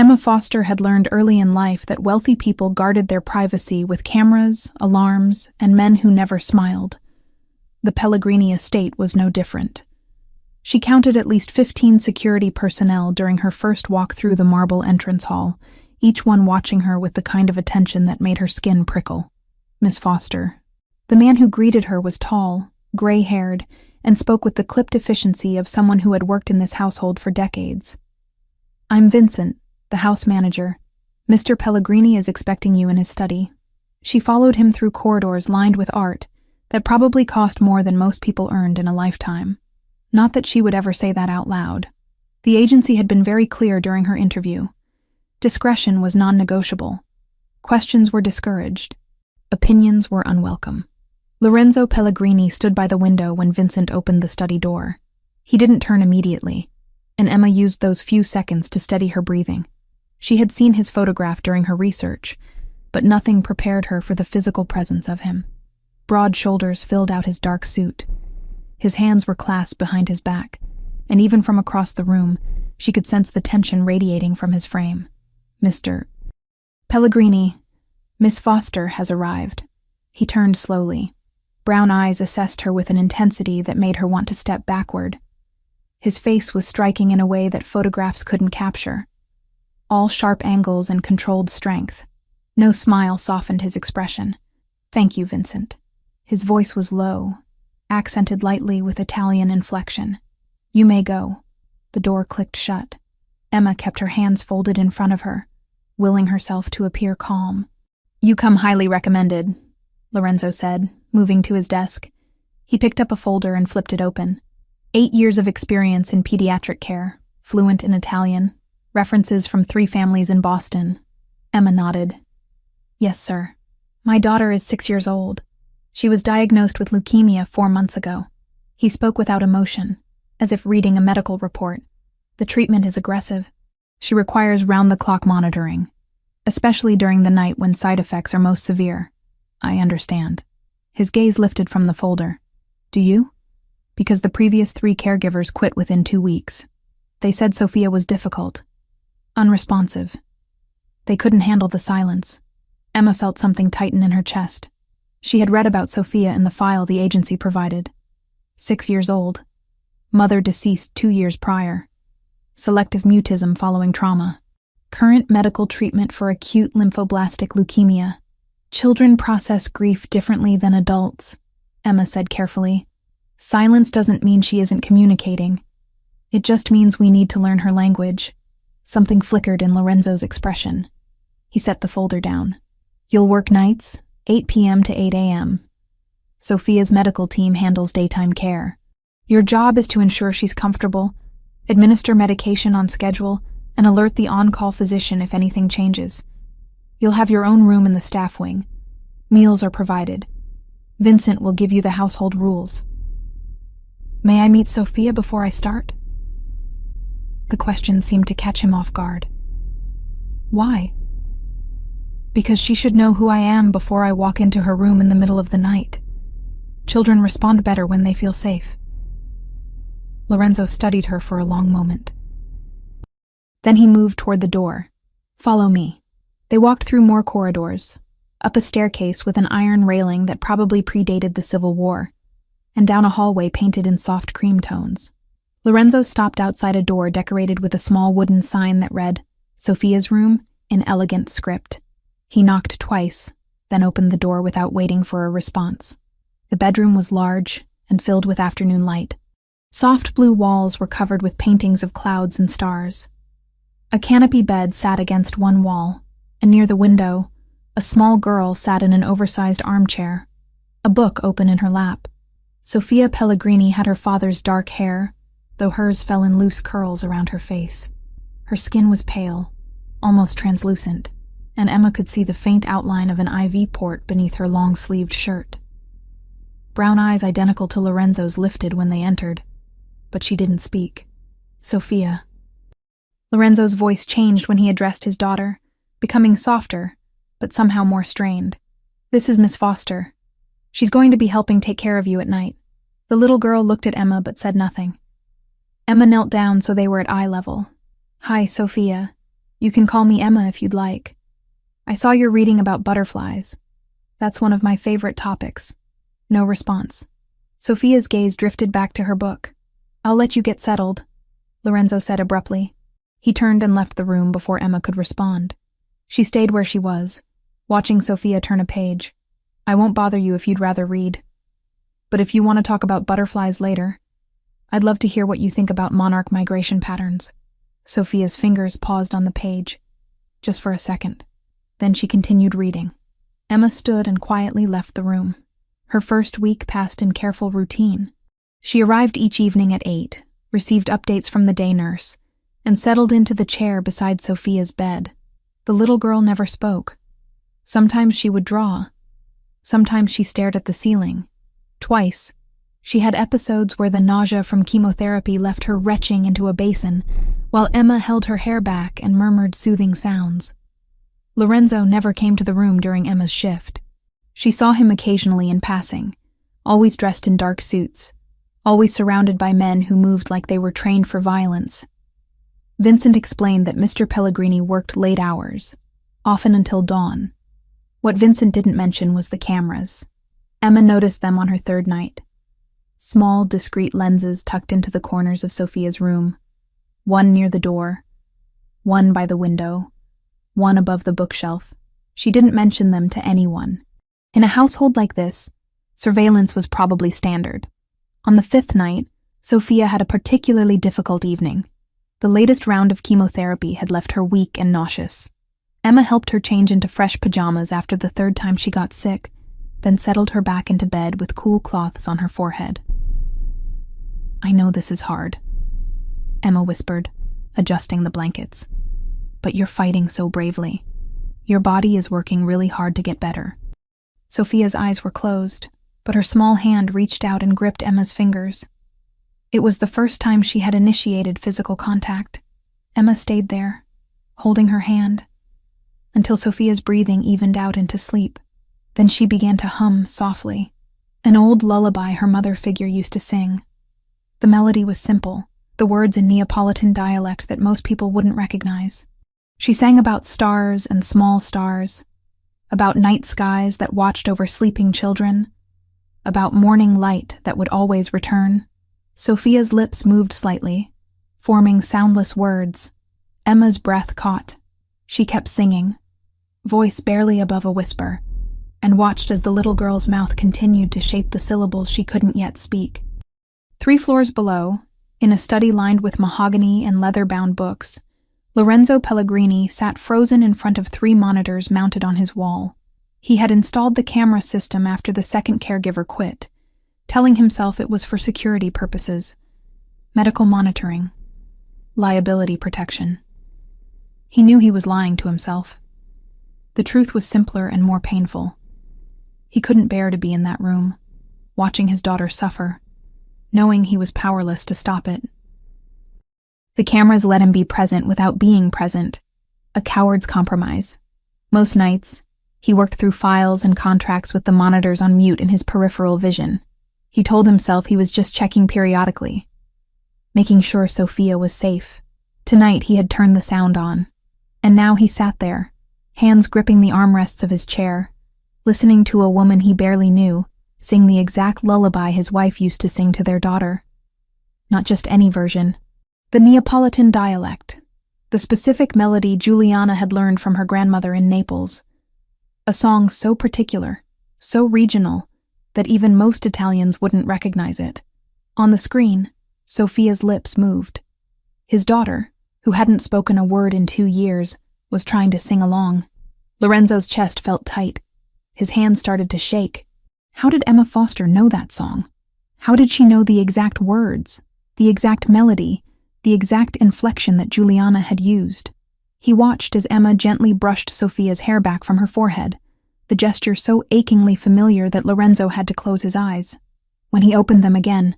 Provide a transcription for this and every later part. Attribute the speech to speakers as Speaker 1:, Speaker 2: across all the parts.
Speaker 1: Emma Foster had learned early in life that wealthy people guarded their privacy with cameras, alarms, and men who never smiled. The Pellegrini estate was no different. She counted at least 15 security personnel during her first walk through the marble entrance hall, each one watching her with the kind of attention that made her skin prickle. Miss Foster. The man who greeted her was tall, gray-haired, and spoke with the clipped efficiency of someone who had worked in this household for decades. "I'm Vincent, the house manager. Mr. Pellegrini is expecting you in his study." She followed him through corridors lined with art that probably cost more than most people earned in a lifetime. Not that she would ever say that out loud. The agency had been very clear during her interview. Discretion was non-negotiable. Questions were discouraged. Opinions were unwelcome. Lorenzo Pellegrini stood by the window when Vincent opened the study door. He didn't turn immediately, and Emma used those few seconds to steady her breathing. She had seen his photograph during her research, but nothing prepared her for the physical presence of him. Broad shoulders filled out his dark suit. His hands were clasped behind his back, and even from across the room, she could sense the tension radiating from his frame. "Mr. Pellegrini, Miss Foster has arrived." He turned slowly. Brown eyes assessed her with an intensity that made her want to step backward. His face was striking in a way that photographs couldn't capture. All sharp angles and controlled strength. No smile softened his expression. "Thank you, Vincent." His voice was low, accented lightly with Italian inflection. "You may go." The door clicked shut. Emma kept her hands folded in front of her, willing herself to appear calm. "You come highly recommended," Lorenzo said, moving to his desk. He picked up a folder and flipped it open. 8 years of experience in pediatric care, fluent in Italian, references from 3 families in Boston. Emma nodded. "Yes, sir. My daughter is 6 years old. She was diagnosed with leukemia 4 months ago." He spoke without emotion, as if reading a medical report. "The treatment is aggressive. She requires round-the-clock monitoring, especially during the night when side effects are most severe." "I understand." His gaze lifted from the folder. "Do you?" "Because the previous 3 caregivers quit within 2 weeks. They said Sophia was difficult, unresponsive. They couldn't handle the silence." Emma felt something tighten in her chest. She had read about Sophia in the file the agency provided. 6 years old. Mother deceased 2 years prior. Selective mutism following trauma. Current medical treatment for acute lymphoblastic leukemia. "Children process grief differently than adults," Emma said carefully. "Silence doesn't mean she isn't communicating. It just means we need to learn her language." Something flickered in Lorenzo's expression. He set the folder down. "You'll work nights, 8 p.m. to 8 a.m. Sophia's medical team handles daytime care. Your job is to ensure she's comfortable, administer medication on schedule, and alert the on-call physician if anything changes. You'll have your own room in the staff wing. Meals are provided. Vincent will give you the household rules." "May I meet Sophia before I start?" The question seemed to catch him off guard. "Why?" "Because she should know who I am before I walk into her room in the middle of the night. Children respond better when they feel safe." Lorenzo studied her for a long moment. Then he moved toward the door. "Follow me." They walked through more corridors, up a staircase with an iron railing that probably predated the Civil War, and down a hallway painted in soft cream tones. Lorenzo stopped outside a door decorated with a small wooden sign that read, "Sophia's room," in elegant script. He knocked twice, then opened the door without waiting for a response. The bedroom was large and filled with afternoon light. Soft blue walls were covered with paintings of clouds and stars. A canopy bed sat against one wall, and near the window, a small girl sat in an oversized armchair, a book open in her lap. Sophia Pellegrini had her father's dark hair, though hers fell in loose curls around her face. Her skin was pale, almost translucent, and Emma could see the faint outline of an IV port beneath her long-sleeved shirt. Brown eyes identical to Lorenzo's lifted when they entered, but she didn't speak. "Sophia." Lorenzo's voice changed when he addressed his daughter, becoming softer, but somehow more strained. "This is Miss Foster. She's going to be helping take care of you at night." The little girl looked at Emma but said nothing. Emma knelt down so they were at eye level. "Hi, Sophia. You can call me Emma if you'd like. I saw you're reading about butterflies. That's one of my favorite topics. No response. Sophia's gaze drifted back to her book. I'll let you get settled, Lorenzo said abruptly. He turned and left the room before Emma could respond. She stayed where she was, watching Sophia turn a page. I won't bother you if you'd rather read. But if you want to talk about butterflies later, I'd love to hear what you think about monarch migration patterns. Sophia's fingers paused on the page, just for a second. Then she continued reading. Emma stood and quietly left the room. Her first week passed in careful routine. She arrived each evening at 8, received updates from the day nurse, and settled into the chair beside Sophia's bed. The little girl never spoke. Sometimes she would draw. Sometimes she stared at the ceiling. Twice, she had episodes where the nausea from chemotherapy left her retching into a basin, while Emma held her hair back and murmured soothing sounds. Lorenzo never came to the room during Emma's shift. She saw him occasionally in passing, always dressed in dark suits, always surrounded by men who moved like they were trained for violence. Vincent explained that Mr. Pellegrini worked late hours, often until dawn. What Vincent didn't mention was the cameras. Emma noticed them on her third night. Small, discreet lenses tucked into the corners of Sophia's room. One near the door, one by the window, one above the bookshelf. She didn't mention them to anyone. In a household like this, surveillance was probably standard. On the fifth night, Sophia had a particularly difficult evening. The latest round of chemotherapy had left her weak and nauseous. Emma helped her change into fresh pajamas after the third time she got sick, then settled her back into bed with cool cloths on her forehead. I know this is hard, Emma whispered, adjusting the blankets. But you're fighting so bravely. Your body is working really hard to get better. Sophia's eyes were closed, but her small hand reached out and gripped Emma's fingers. It was the first time she had initiated physical contact. Emma stayed there, holding her hand, until Sophia's breathing evened out into sleep. Then she began to hum softly, an old lullaby her mother figure used to sing. The melody was simple, the words in Neapolitan dialect that most people wouldn't recognize. She sang about stars and small stars, about night skies that watched over sleeping children, about morning light that would always return. Sophia's lips moved slightly, forming soundless words. Emma's breath caught. She kept singing, voice barely above a whisper, and watched as the little girl's mouth continued to shape the syllables she couldn't yet speak. 3 floors below, in a study lined with mahogany and leather-bound books, Lorenzo Pellegrini sat frozen in front of 3 monitors mounted on his wall. He had installed the camera system after the second caregiver quit, telling himself it was for security purposes, medical monitoring, liability protection. He knew he was lying to himself. The truth was simpler and more painful. He couldn't bear to be in that room, watching his daughter suffer, knowing he was powerless to stop it. The cameras let him be present without being present, a coward's compromise. Most nights, he worked through files and contracts with the monitors on mute in his peripheral vision. He told himself he was just checking periodically, making sure Sophia was safe. Tonight he had turned the sound on, and now he sat there, hands gripping the armrests of his chair, listening to a woman he barely knew sing the exact lullaby his wife used to sing to their daughter. Not just any version. The Neapolitan dialect, the specific melody Juliana had learned from her grandmother in Naples. A song so particular, so regional, that even most Italians wouldn't recognize it. On the screen, Sophia's lips moved. His daughter, who hadn't spoken a word in 2 years, was trying to sing along. Lorenzo's chest felt tight. His hands started to shake. How did Emma Foster know that song? How did she know the exact words, the exact melody, the exact inflection that Juliana had used? He watched as Emma gently brushed Sophia's hair back from her forehead, the gesture so achingly familiar that Lorenzo had to close his eyes. When he opened them again,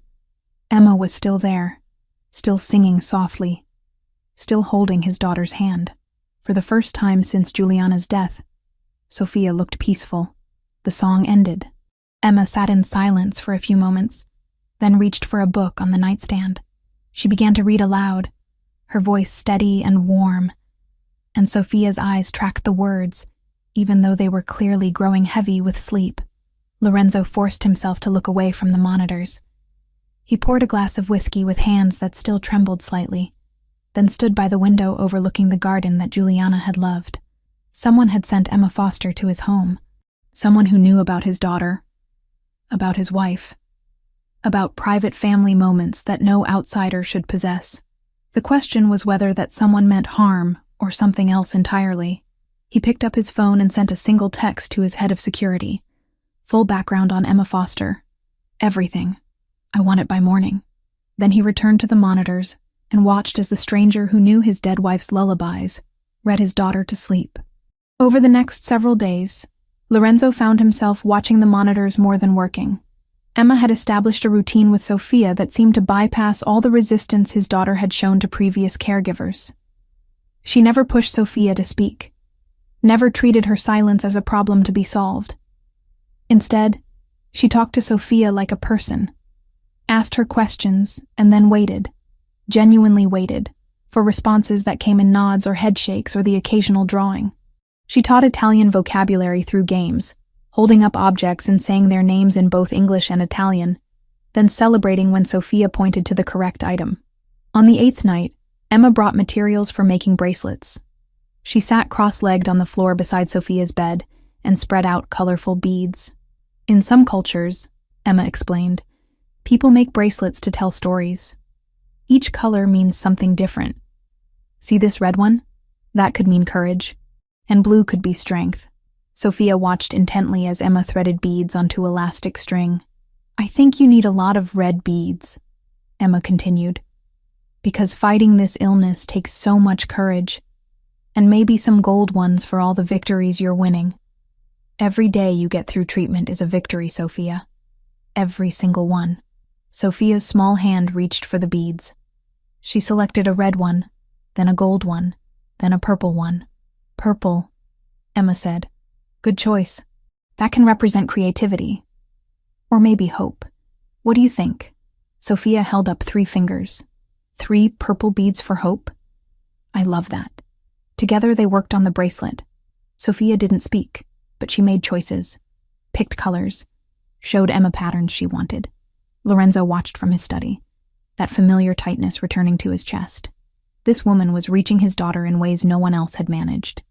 Speaker 1: Emma was still there, still singing softly, still holding his daughter's hand. For the first time since Juliana's death, Sophia looked peaceful. The song ended. Emma sat in silence for a few moments, then reached for a book on the nightstand. She began to read aloud, her voice steady and warm, and Sophia's eyes tracked the words, even though they were clearly growing heavy with sleep. Lorenzo forced himself to look away from the monitors. He poured a glass of whiskey with hands that still trembled slightly, then stood by the window overlooking the garden that Juliana had loved. Someone had sent Emma Foster to his home. Someone who knew about his daughter, about his wife, about private family moments that no outsider should possess. The question was whether that someone meant harm or something else entirely. He picked up his phone and sent a single text to his head of security. Full background on Emma Foster. Everything. I want it by morning. Then he returned to the monitors and watched as the stranger who knew his dead wife's lullabies read his daughter to sleep. Over the next several days, Lorenzo found himself watching the monitors more than working. Emma had established a routine with Sophia that seemed to bypass all the resistance his daughter had shown to previous caregivers. She never pushed Sophia to speak, never treated her silence as a problem to be solved. Instead, she talked to Sophia like a person, asked her questions, and then waited, genuinely waited, for responses that came in nods or head shakes or the occasional drawing. She taught Italian vocabulary through games, holding up objects and saying their names in both English and Italian, then celebrating when Sophia pointed to the correct item. On the 8th night, Emma brought materials for making bracelets. She sat cross-legged on the floor beside Sophia's bed and spread out colorful beads. In some cultures, Emma explained, people make bracelets to tell stories. Each color means something different. See this red one? That could mean courage, and blue could be strength. Sophia watched intently as Emma threaded beads onto elastic string. I think you need a lot of red beads, Emma continued, because fighting this illness takes so much courage, and maybe some gold ones for all the victories you're winning. Every day you get through treatment is a victory, Sophia. Every single one. Sophia's small hand reached for the beads. She selected a red one, then a gold one, then a purple one. Purple, Emma said. Good choice. That can represent creativity. Or maybe hope. What do you think? Sophia held up 3 fingers. 3 purple beads for hope? I love that. Together they worked on the bracelet. Sophia didn't speak, but she made choices, picked colors, showed Emma patterns she wanted. Lorenzo watched from his study, that familiar tightness returning to his chest. This woman was reaching his daughter in ways no one else had managed.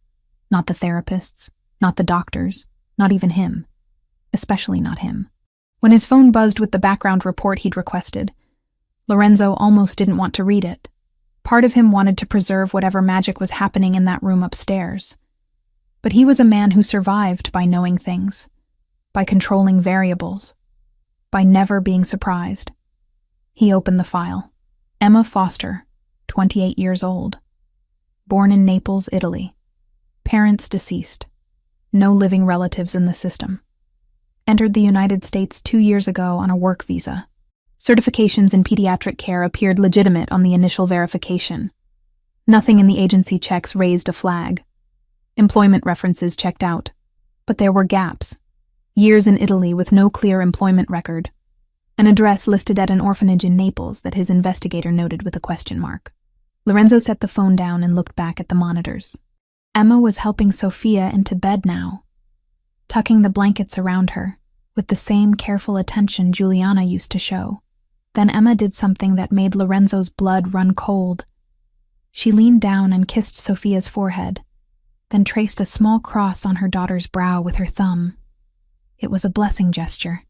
Speaker 1: Not the therapists, not the doctors, not even him. Especially not him. When his phone buzzed with the background report he'd requested, Lorenzo almost didn't want to read it. Part of him wanted to preserve whatever magic was happening in that room upstairs. But he was a man who survived by knowing things, by controlling variables, by never being surprised. He opened the file. Emma Foster, 28 years old. Born in Naples, Italy. Parents deceased. No living relatives in the system. Entered the United States 2 years ago on a work visa. Certifications in pediatric care appeared legitimate on the initial verification. Nothing in the agency checks raised a flag. Employment references checked out. But there were gaps. Years in Italy with no clear employment record. An address listed at an orphanage in Naples that his investigator noted with a question mark. Lorenzo set the phone down and looked back at the monitors. Emma was helping Sophia into bed now, tucking the blankets around her, with the same careful attention Juliana used to show. Then Emma did something that made Lorenzo's blood run cold. She leaned down and kissed Sophia's forehead, then traced a small cross on her daughter's brow with her thumb. It was a blessing gesture,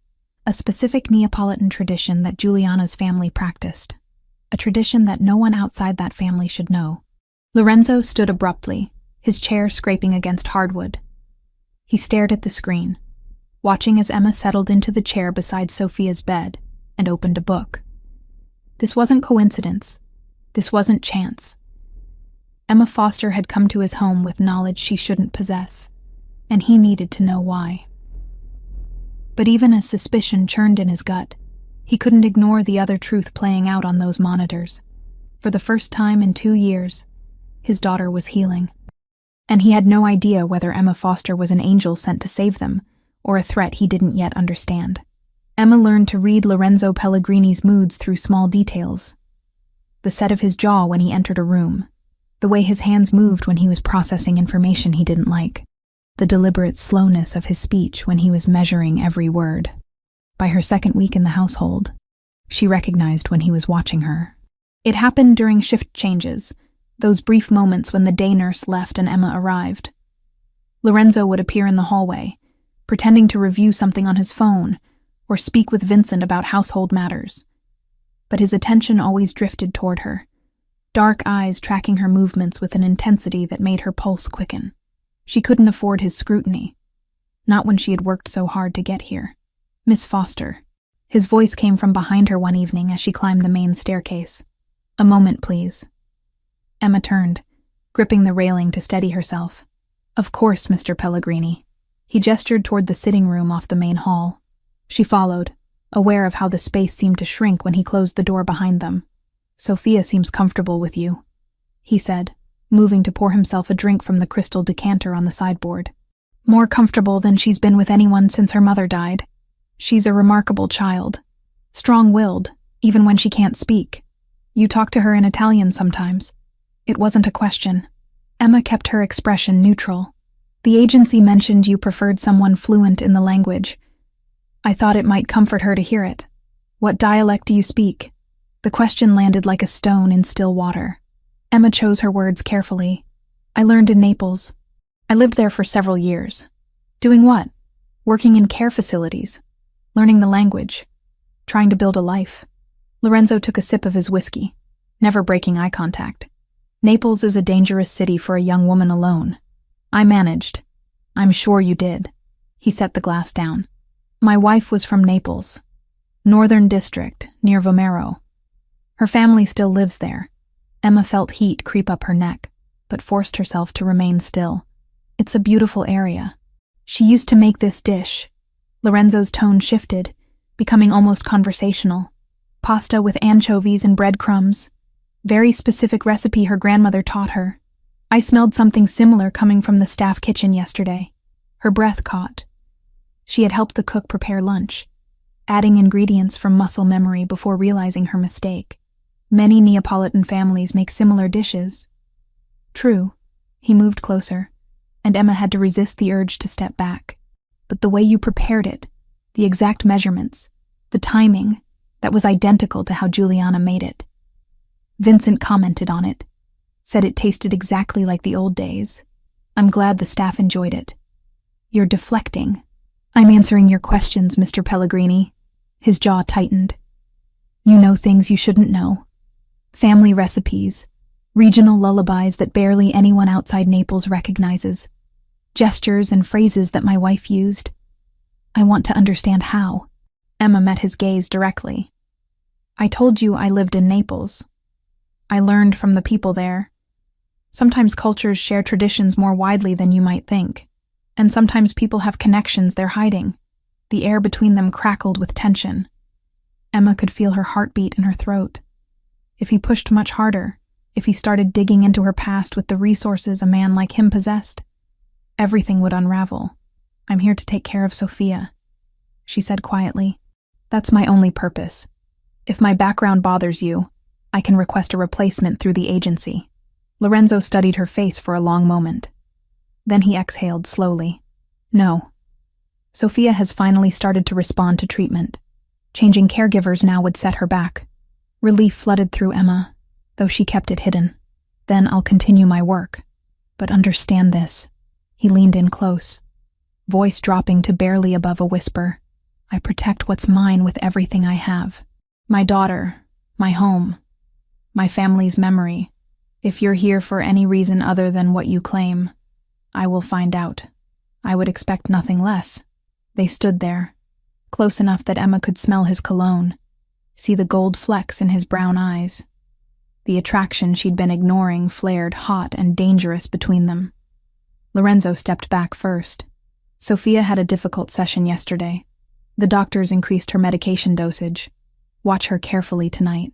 Speaker 1: a specific Neapolitan tradition that Juliana's family practiced, a tradition that no one outside that family should know. Lorenzo stood abruptly, his chair scraping against hardwood. He stared at the screen, watching as Emma settled into the chair beside Sophia's bed and opened a book. This wasn't coincidence. This wasn't chance. Emma Foster had come to his home with knowledge she shouldn't possess, and he needed to know why. But even as suspicion churned in his gut, he couldn't ignore the other truth playing out on those monitors. For the first time in 2 years, his daughter was healing. And he had no idea whether Emma Foster was an angel sent to save them, or a threat he didn't yet understand. Emma learned to read Lorenzo Pellegrini's moods through small details. The set of his jaw when he entered a room, The way his hands moved when he was processing information he didn't like. The deliberate slowness of his speech when he was measuring every word. By her second week in the household, she recognized when he was watching her. It happened during shift changes, those brief moments when the day nurse left and Emma arrived. Lorenzo would appear in the hallway, pretending to review something on his phone or speak with Vincent about household matters. But his attention always drifted toward her, dark eyes tracking her movements with an intensity that made her pulse quicken. She couldn't afford his scrutiny, not when she had worked so hard to get here. "Miss Foster." His voice came from behind her one evening as she climbed the main staircase. "A moment, please." Emma turned, gripping the railing to steady herself. "Of course, Mr. Pellegrini." He gestured toward the sitting room off the main hall. She followed, aware of how the space seemed to shrink when he closed the door behind them. "Sophia seems comfortable with you," he said, moving to pour himself a drink from the crystal decanter on the sideboard. "More comfortable than she's been with anyone since her mother died. She's a remarkable child, strong-willed, even when she can't speak. You talk to her in Italian sometimes." It wasn't a question. Emma kept her expression neutral. "The agency mentioned you preferred someone fluent in the language. I thought it might comfort her to hear it. What dialect do you speak?" The question landed like a stone in still water. Emma chose her words carefully. "I learned in Naples. I lived there for several years." "Doing what?" "Working in care facilities. Learning the language. Trying to build a life." Lorenzo took a sip of his whiskey, never breaking eye contact. "Naples is a dangerous city for a young woman alone. I managed." "I'm sure you did." He set the glass down. "My wife was from Naples, Northern District, near Vomero. Her family still lives there." Emma felt heat creep up her neck, but forced herself to remain still. "It's a beautiful area. She used to make this dish." Lorenzo's tone shifted, becoming almost conversational. "Pasta with anchovies and breadcrumbs. Very specific recipe her grandmother taught her. I smelled something similar coming from the staff kitchen yesterday." Her breath caught. She had helped the cook prepare lunch, adding ingredients from muscle memory before realizing her mistake. Many Neapolitan families make similar dishes. "True." He moved closer, and Emma had to resist the urge to step back. "But the way you prepared it, the exact measurements, the timing, that was identical to how Juliana made it. Vincent commented on it, said it tasted exactly like the old days. I'm glad the staff enjoyed it." "You're deflecting." "I'm answering your questions, Mr. Pellegrini." His jaw tightened. "You know things you shouldn't know. Family recipes, regional lullabies that barely anyone outside Naples recognizes, gestures and phrases that my wife used. I want to understand how." Emma met his gaze directly. "I told you I lived in Naples. I learned from the people there. Sometimes cultures share traditions more widely than you might think, and sometimes people have connections they're hiding." The air between them crackled with tension. Emma could feel her heartbeat in her throat. If he pushed much harder, if he started digging into her past with the resources a man like him possessed, everything would unravel. "I'm here to take care of Sophia," she said quietly. "That's my only purpose. If my background bothers you, I can request a replacement through the agency." Lorenzo studied her face for a long moment. Then he exhaled slowly. "No. Sophia has finally started to respond to treatment. Changing caregivers now would set her back." Relief flooded through Emma, though she kept it hidden. "Then I'll continue my work. But understand this." He leaned in close, voice dropping to barely above a whisper. "I protect what's mine with everything I have. My daughter, my home, my family's memory. If you're here for any reason other than what you claim, I will find out. I would expect nothing less." They stood there, close enough that Emma could smell his cologne, see the gold flecks in his brown eyes. The attraction she'd been ignoring flared hot and dangerous between them. Lorenzo stepped back first. "Sophia had a difficult session yesterday. The doctors increased her medication dosage. Watch her carefully tonight."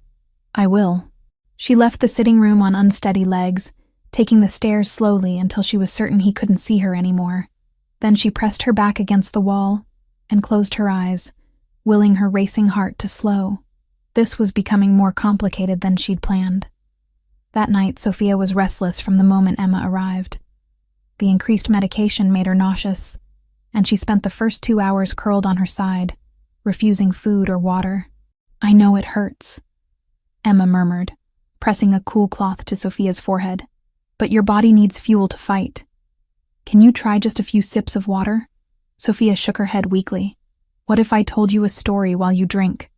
Speaker 1: "I will." She left the sitting room on unsteady legs, taking the stairs slowly until she was certain he couldn't see her anymore. Then she pressed her back against the wall and closed her eyes, willing her racing heart to slow. This was becoming more complicated than she'd planned. That night, Sophia was restless from the moment Emma arrived. The increased medication made her nauseous, and she spent the first 2 hours curled on her side, refusing food or water. "I know it hurts," Emma murmured, pressing a cool cloth to Sophia's forehead. "But your body needs fuel to fight. Can you try just a few sips of water?" Sophia shook her head weakly. "What if I told you a story while you drink?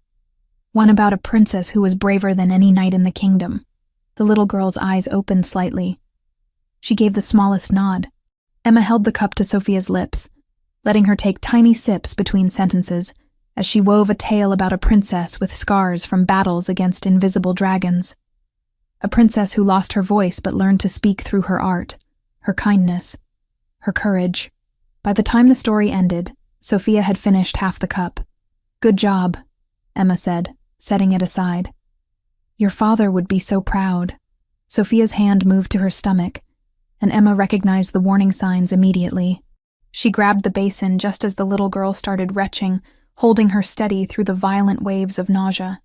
Speaker 1: One about a princess who was braver than any knight in the kingdom." The little girl's eyes opened slightly. She gave the smallest nod. Emma held the cup to Sophia's lips, letting her take tiny sips between sentences as she wove a tale about a princess with scars from battles against invisible dragons. A princess who lost her voice but learned to speak through her art, her kindness, her courage. By the time the story ended, Sophia had finished half the cup. "Good job," Emma said, setting it aside. "Your father would be so proud." Sophia's hand moved to her stomach, and Emma recognized the warning signs immediately. She grabbed the basin just as the little girl started retching, holding her steady through the violent waves of nausea.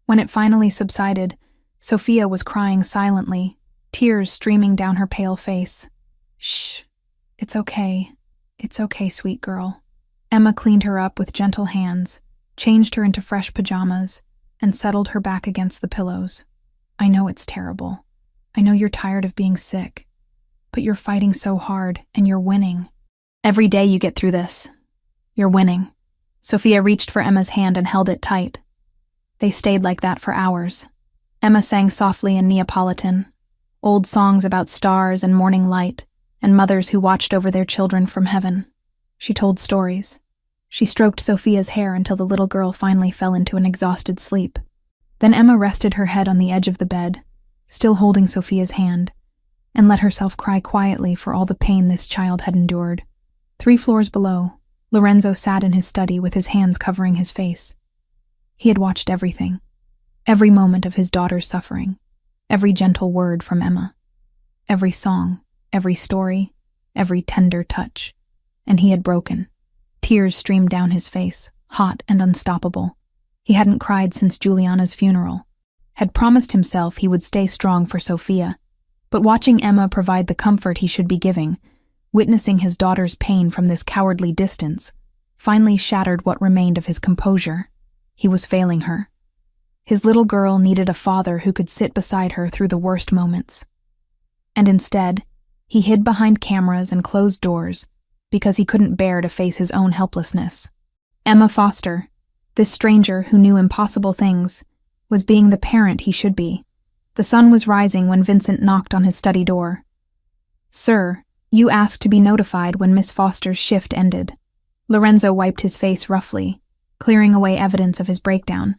Speaker 1: When it finally subsided, Sophia was crying silently, tears streaming down her pale face. "Shh, it's okay. It's okay, sweet girl." Emma cleaned her up with gentle hands, changed her into fresh pajamas, and settled her back against the pillows. "I know it's terrible. I know you're tired of being sick. But you're fighting so hard, and you're winning. Every day you get through this, you're winning." Sophia reached for Emma's hand and held it tight. They stayed like that for hours. Emma sang softly in Neapolitan, old songs about stars and morning light, and mothers who watched over their children from heaven. She told stories. She stroked Sophia's hair until the little girl finally fell into an exhausted sleep. Then Emma rested her head on the edge of the bed, still holding Sophia's hand, and let herself cry quietly for all the pain this child had endured. 3 floors below, Lorenzo sat in his study with his hands covering his face. He had watched everything, every moment of his daughter's suffering, every gentle word from Emma, every song, every story, every tender touch. And he had broken. Tears streamed down his face, hot and unstoppable. He hadn't cried since Juliana's funeral, had promised himself he would stay strong for Sophia, but watching Emma provide the comfort he should be giving, witnessing his daughter's pain from this cowardly distance, finally shattered what remained of his composure. He was failing her. His little girl needed a father who could sit beside her through the worst moments. And instead, he hid behind cameras and closed doors because he couldn't bear to face his own helplessness. Emma Foster, this stranger who knew impossible things, was being the parent he should be. The sun was rising when Vincent knocked on his study door. "Sir, you asked to be notified when Miss Foster's shift ended." Lorenzo wiped his face roughly, clearing away evidence of his breakdown.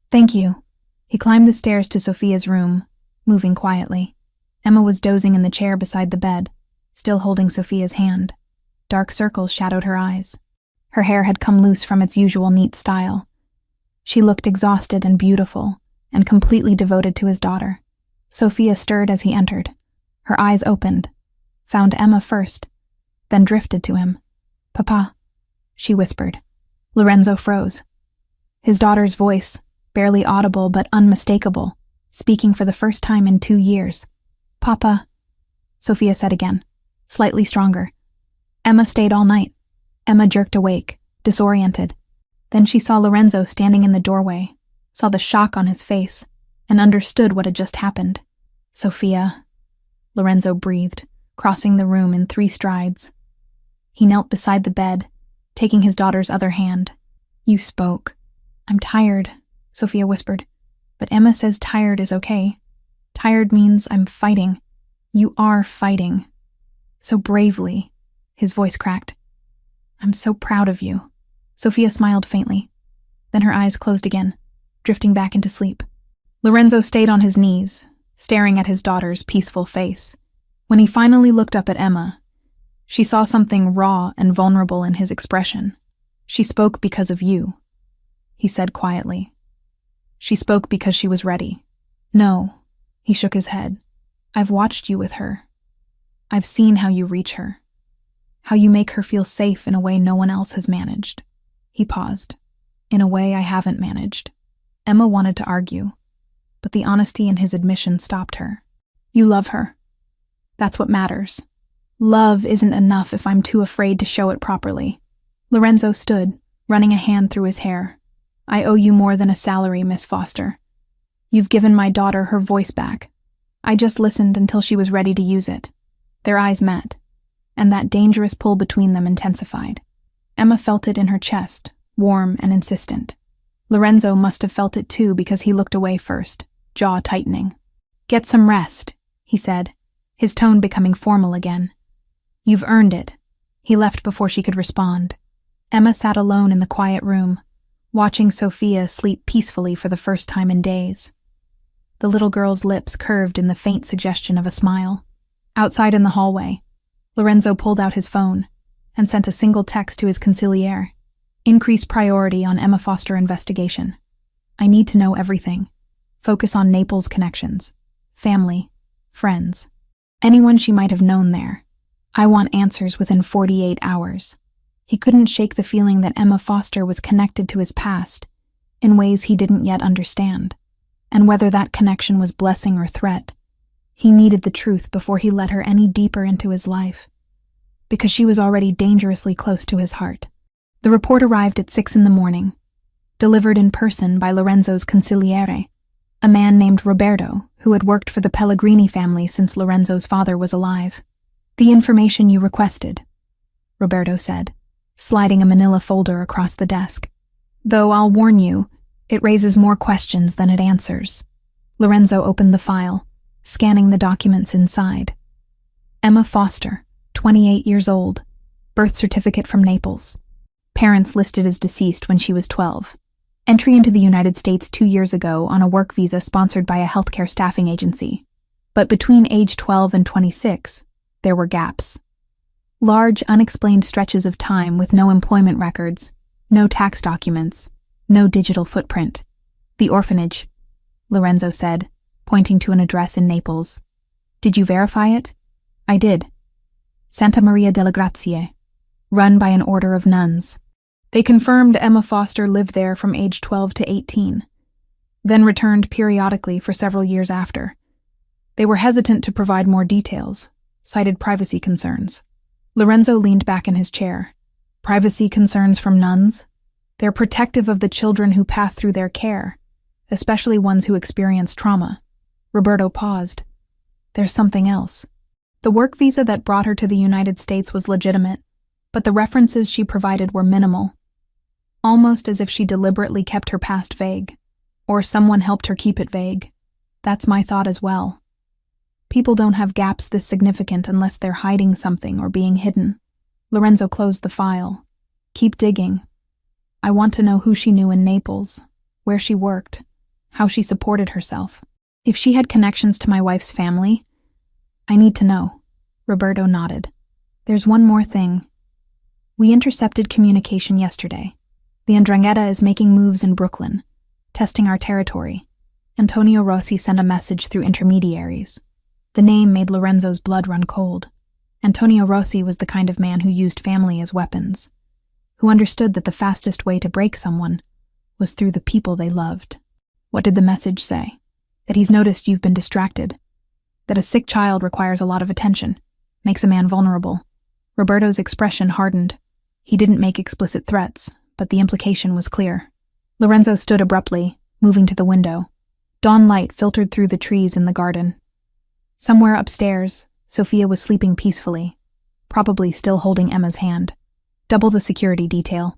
Speaker 1: "Thank you." He climbed the stairs to Sophia's room, moving quietly. Emma was dozing in the chair beside the bed, still holding Sophia's hand. Dark circles shadowed her eyes. Her hair had come loose from its usual neat style. She looked exhausted and beautiful, and completely devoted to his daughter. Sophia stirred as he entered. Her eyes opened, found Emma first, then drifted to him. "Papa," she whispered. Lorenzo froze. His daughter's voice, barely audible but unmistakable, speaking for the first time in 2 years. "Papa," Sophia said again, slightly stronger. Emma stayed all night. Emma jerked awake, disoriented. Then she saw Lorenzo standing in the doorway, saw the shock on his face, and understood what had just happened. "Sophia," Lorenzo breathed, crossing the room in 3 strides. He knelt beside the bed, taking his daughter's other hand. "You spoke." "I'm tired," Sophia whispered. "But Emma says tired is okay. Tired means I'm fighting." "You are fighting. So bravely." His voice cracked. "I'm so proud of you." Sophia smiled faintly. Then her eyes closed again, drifting back into sleep. Lorenzo stayed on his knees, staring at his daughter's peaceful face. When he finally looked up at Emma, she saw something raw and vulnerable in his expression. "She spoke because of you," he said quietly. "She spoke because she was ready." "No," he shook his head. "I've watched you with her. I've seen how you reach her. How you make her feel safe in a way no one else has managed." He paused. "In a way I haven't managed." Emma wanted to argue, but the honesty in his admission stopped her. You love her. That's what matters. Love isn't enough if I'm too afraid to show it properly. Lorenzo stood, running a hand through his hair. I owe you more than a salary, Miss Foster. You've given my daughter her voice back. I just listened until she was ready to use it. Their eyes met, and that dangerous pull between them intensified. Emma felt it in her chest, warm and insistent. Lorenzo must have felt it too because he looked away first, jaw tightening. Get some rest, he said, his tone becoming formal again. You've earned it. He left before she could respond. Emma sat alone in the quiet room, watching Sophia sleep peacefully for the first time in days. The little girl's lips curved in the faint suggestion of a smile. Outside in the hallway, Lorenzo pulled out his phone and sent a single text to his consigliere. Increase priority on Emma Foster investigation. I need to know everything. Focus on Naples connections, family, friends, anyone she might have known there. I want answers within 48 hours. He couldn't shake the feeling that Emma Foster was connected to his past in ways he didn't yet understand, and whether that connection was blessing or threat. He needed the truth before he let her any deeper into his life, because she was already dangerously close to his heart. The report arrived at 6 a.m, delivered in person by Lorenzo's consigliere, a man named Roberto, who had worked for the Pellegrini family since Lorenzo's father was alive. The information you requested, Roberto said, sliding a manila folder across the desk. Though I'll warn you, it raises more questions than it answers. Lorenzo opened the file, scanning the documents inside. Emma Foster, 28 years old, birth certificate from Naples. Parents listed as deceased when she was 12. Entry into the United States 2 years ago on a work visa sponsored by a healthcare staffing agency. But between age 12 and 26, there were gaps. Large, unexplained stretches of time with no employment records, no tax documents, no digital footprint. The orphanage, Lorenzo said, pointing to an address in Naples. Did you verify it? I did. Santa Maria delle Grazie, run by an order of nuns. They confirmed Emma Foster lived there from age 12 to 18, then returned periodically for several years after. They were hesitant to provide more details, cited privacy concerns. Lorenzo leaned back in his chair. Privacy concerns from nuns? They're protective of the children who pass through their care, especially ones who experience trauma. Roberto paused. There's something else. The work visa that brought her to the United States was legitimate, but the references she provided were minimal, almost as if she deliberately kept her past vague, or someone helped her keep it vague. That's my thought as well. People don't have gaps this significant unless they're hiding something or being hidden. Lorenzo closed the file. Keep digging. I want to know who she knew in Naples, where she worked, how she supported herself. If she had connections to my wife's family, I need to know. Roberto nodded. There's one more thing. We intercepted communication yesterday. The 'Ndrangheta is making moves in Brooklyn, testing our territory. Antonio Rossi sent a message through intermediaries. The name made Lorenzo's blood run cold. Antonio Rossi was the kind of man who used family as weapons, who understood that the fastest way to break someone was through the people they loved. What did the message say? That he's noticed you've been distracted. That a sick child requires a lot of attention, makes a man vulnerable. Roberto's expression hardened. He didn't make explicit threats, but the implication was clear. Lorenzo stood abruptly, moving to the window. Dawn light filtered through the trees in the garden. Somewhere upstairs, Sophia was sleeping peacefully, probably still holding Emma's hand. Double the security detail.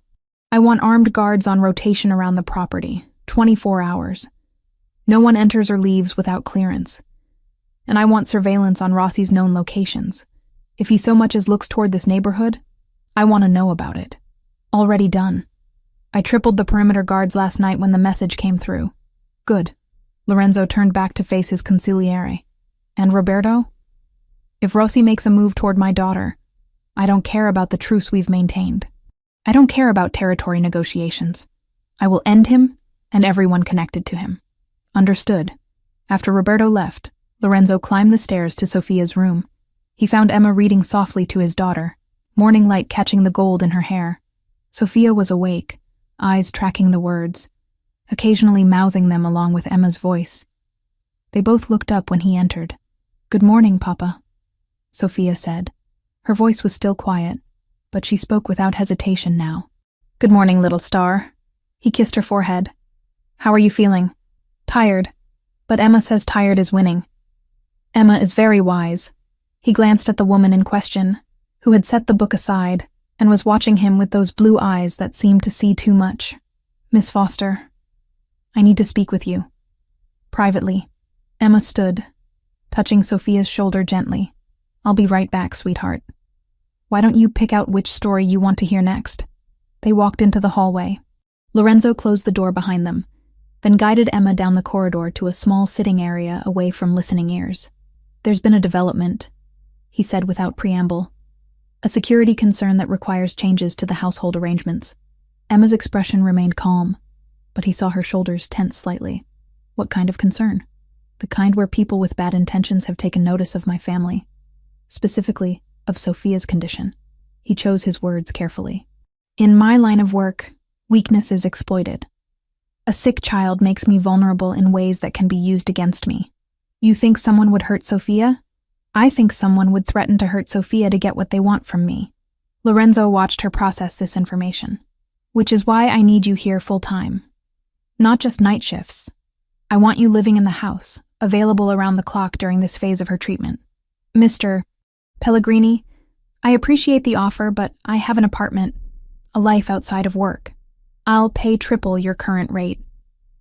Speaker 1: I want armed guards on rotation around the property, 24 hours. No one enters or leaves without clearance. And I want surveillance on Rossi's known locations. If he so much as looks toward this neighborhood, I want to know about it. Already done. I tripled the perimeter guards last night when the message came through. Good. Lorenzo turned back to face his consigliere. And Roberto? If Rossi makes a move toward my daughter, I don't care about the truce we've maintained. I don't care about territory negotiations. I will end him and everyone connected to him. Understood. After Roberto left, Lorenzo climbed the stairs to Sophia's room. He found Emma reading softly to his daughter, morning light catching the gold in her hair. Sophia was awake, eyes tracking the words, occasionally mouthing them along with Emma's voice. They both looked up when he entered. "Good morning, Papa," Sophia said. Her voice was still quiet, but she spoke without hesitation now. "Good morning, little star." He kissed her forehead. "How are you feeling?" "Tired. But Emma says tired is winning." "Emma is very wise." He glanced at the woman in question, who had set the book aside and was watching him with those blue eyes that seemed to see too much. "Miss Foster, I need to speak with you." Privately. Emma stood, touching Sophia's shoulder gently. "I'll be right back, sweetheart. Why don't you pick out which story you want to hear next?" They walked into the hallway. Lorenzo closed the door behind them, then guided Emma down the corridor to a small sitting area away from listening ears. "There's been a development," he said without preamble. "A security concern that requires changes to the household arrangements." Emma's expression remained calm, but he saw her shoulders tense slightly. "What kind of concern?" "The kind where people with bad intentions have taken notice of my family. Specifically, of Sophia's condition." He chose his words carefully. "In my line of work, weakness is exploited. A sick child makes me vulnerable in ways that can be used against me. You think someone would hurt Sophia? I think someone would threaten to hurt Sophia to get what they want from me." Lorenzo watched her process this information. "Which is why I need you here full-time. Not just night shifts. I want you living in the house, available around the clock during this phase of her treatment. Mr. Pellegrini, I appreciate the offer, but I have an apartment, a life outside of work. I'll pay triple your current rate.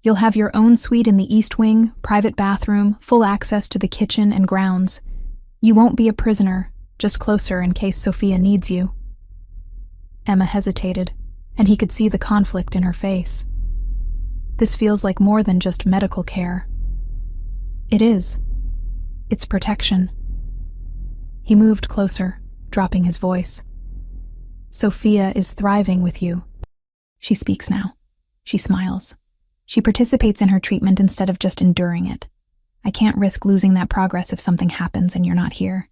Speaker 1: You'll have your own suite in the East Wing, private bathroom, full access to the kitchen and grounds. You won't be a prisoner, just closer in case Sophia needs you." Emma hesitated, and he could see the conflict in her face. "This feels like more than just medical care." "It is. It's protection." He moved closer, dropping his voice. "Sophia is thriving with you. She speaks now. She smiles. She participates in her treatment instead of just enduring it. I can't risk losing that progress if something happens and you're not here.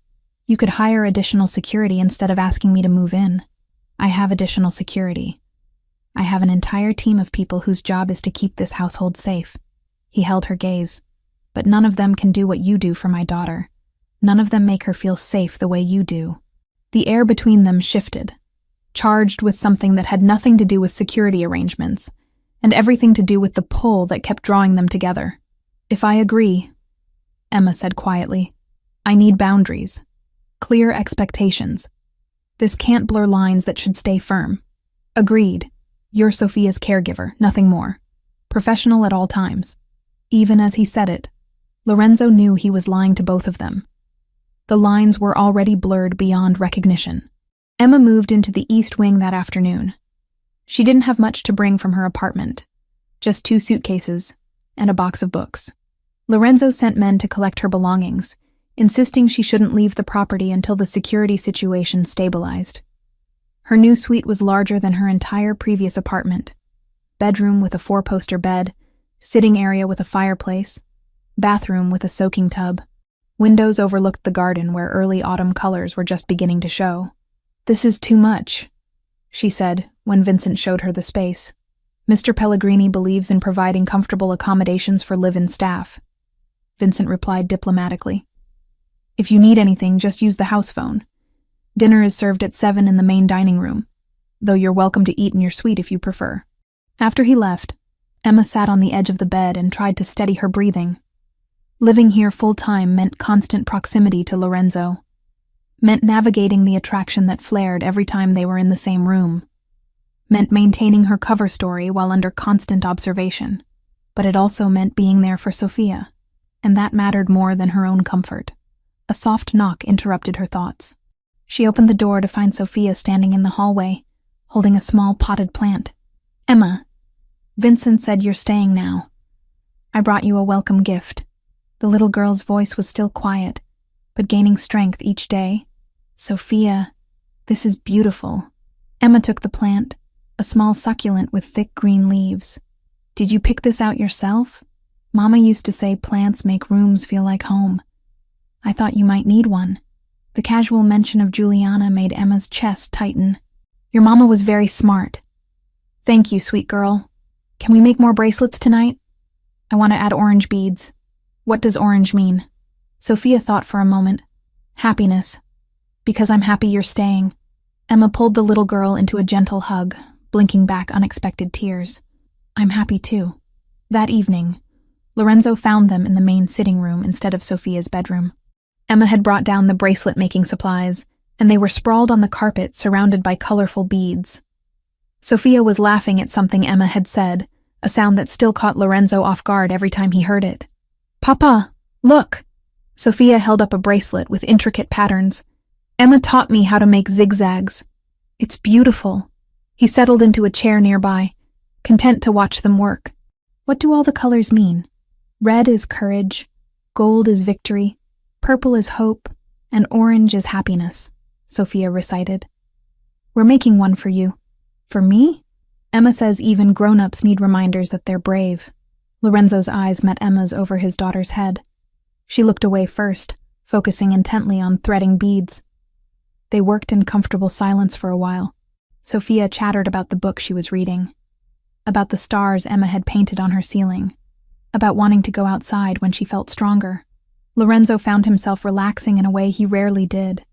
Speaker 1: You could hire additional security instead of asking me to move in. I have additional security. I have an entire team of people whose job is to keep this household safe." He held her gaze. "But none of them can do what you do for my daughter. None of them make her feel safe the way you do." The air between them shifted, charged with something that had nothing to do with security arrangements, and everything to do with the pull that kept drawing them together. "If I agree," Emma said quietly, "I need boundaries. Clear expectations. This can't blur lines that should stay firm. Agreed. You're Sophia's caregiver, nothing more. Professional at all times." Even as he said it, Lorenzo knew he was lying to both of them. The lines were already blurred beyond recognition. Emma moved into the East Wing that afternoon. She didn't have much to bring from her apartment, just 2 suitcases and a box of books. Lorenzo sent men to collect her belongings, insisting she shouldn't leave the property until the security situation stabilized. Her new suite was larger than her entire previous apartment. Bedroom with a 4-poster bed, sitting area with a fireplace, bathroom with a soaking tub. Windows overlooked the garden where early autumn colors were just beginning to show. "This is too much," she said when Vincent showed her the space. "Mr. Pellegrini believes in providing comfortable accommodations for live-in staff." Vincent replied diplomatically. "If you need anything, just use the house phone. Dinner is served at 7 in the main dining room, though you're welcome to eat in your suite if you prefer." After he left, Emma sat on the edge of the bed and tried to steady her breathing. Living here full-time meant constant proximity to Lorenzo, meant navigating the attraction that flared every time they were in the same room, meant maintaining her cover story while under constant observation. But it also meant being there for Sophia, and that mattered more than her own comfort. A soft knock interrupted her thoughts. She opened the door to find Sophia standing in the hallway, holding a small potted plant. "Emma, Vincent said you're staying now. I brought you a welcome gift." The little girl's voice was still quiet, but gaining strength each day. "Sophia, this is beautiful." Emma took the plant, a small succulent with thick green leaves. "Did you pick this out yourself? Mama used to say plants make rooms feel like home. I thought you might need one." The casual mention of Juliana made Emma's chest tighten. "Your mama was very smart." "Thank you, sweet girl. Can we make more bracelets tonight? I want to add orange beads." "What does orange mean?" Sophia thought for a moment. Happiness. Because I'm happy you're staying. Emma pulled the little girl into a gentle hug, blinking back unexpected tears. I'm happy too. That evening, Lorenzo found them in the main sitting room instead of Sophia's bedroom. Emma had brought down the bracelet-making supplies, and they were sprawled on the carpet surrounded by colorful beads. Sophia was laughing at something Emma had said, a sound that still caught Lorenzo off guard every time he heard it. Papa, look! Sophia held up a bracelet with intricate patterns. Emma taught me how to make zigzags. It's beautiful. He settled into a chair nearby, content to watch them work. What do all the colors mean? Red is courage, gold is victory, purple is hope, and orange is happiness, Sophia recited. We're making one for you. For me? Emma says even grown-ups need reminders that they're brave. Lorenzo's eyes met Emma's over his daughter's head. She looked away first, focusing intently on threading beads. They worked in comfortable silence for a while. Sophia chattered about the book she was reading, about the stars Emma had painted on her ceiling, about wanting to go outside when she felt stronger. Lorenzo found himself relaxing in a way he rarely did,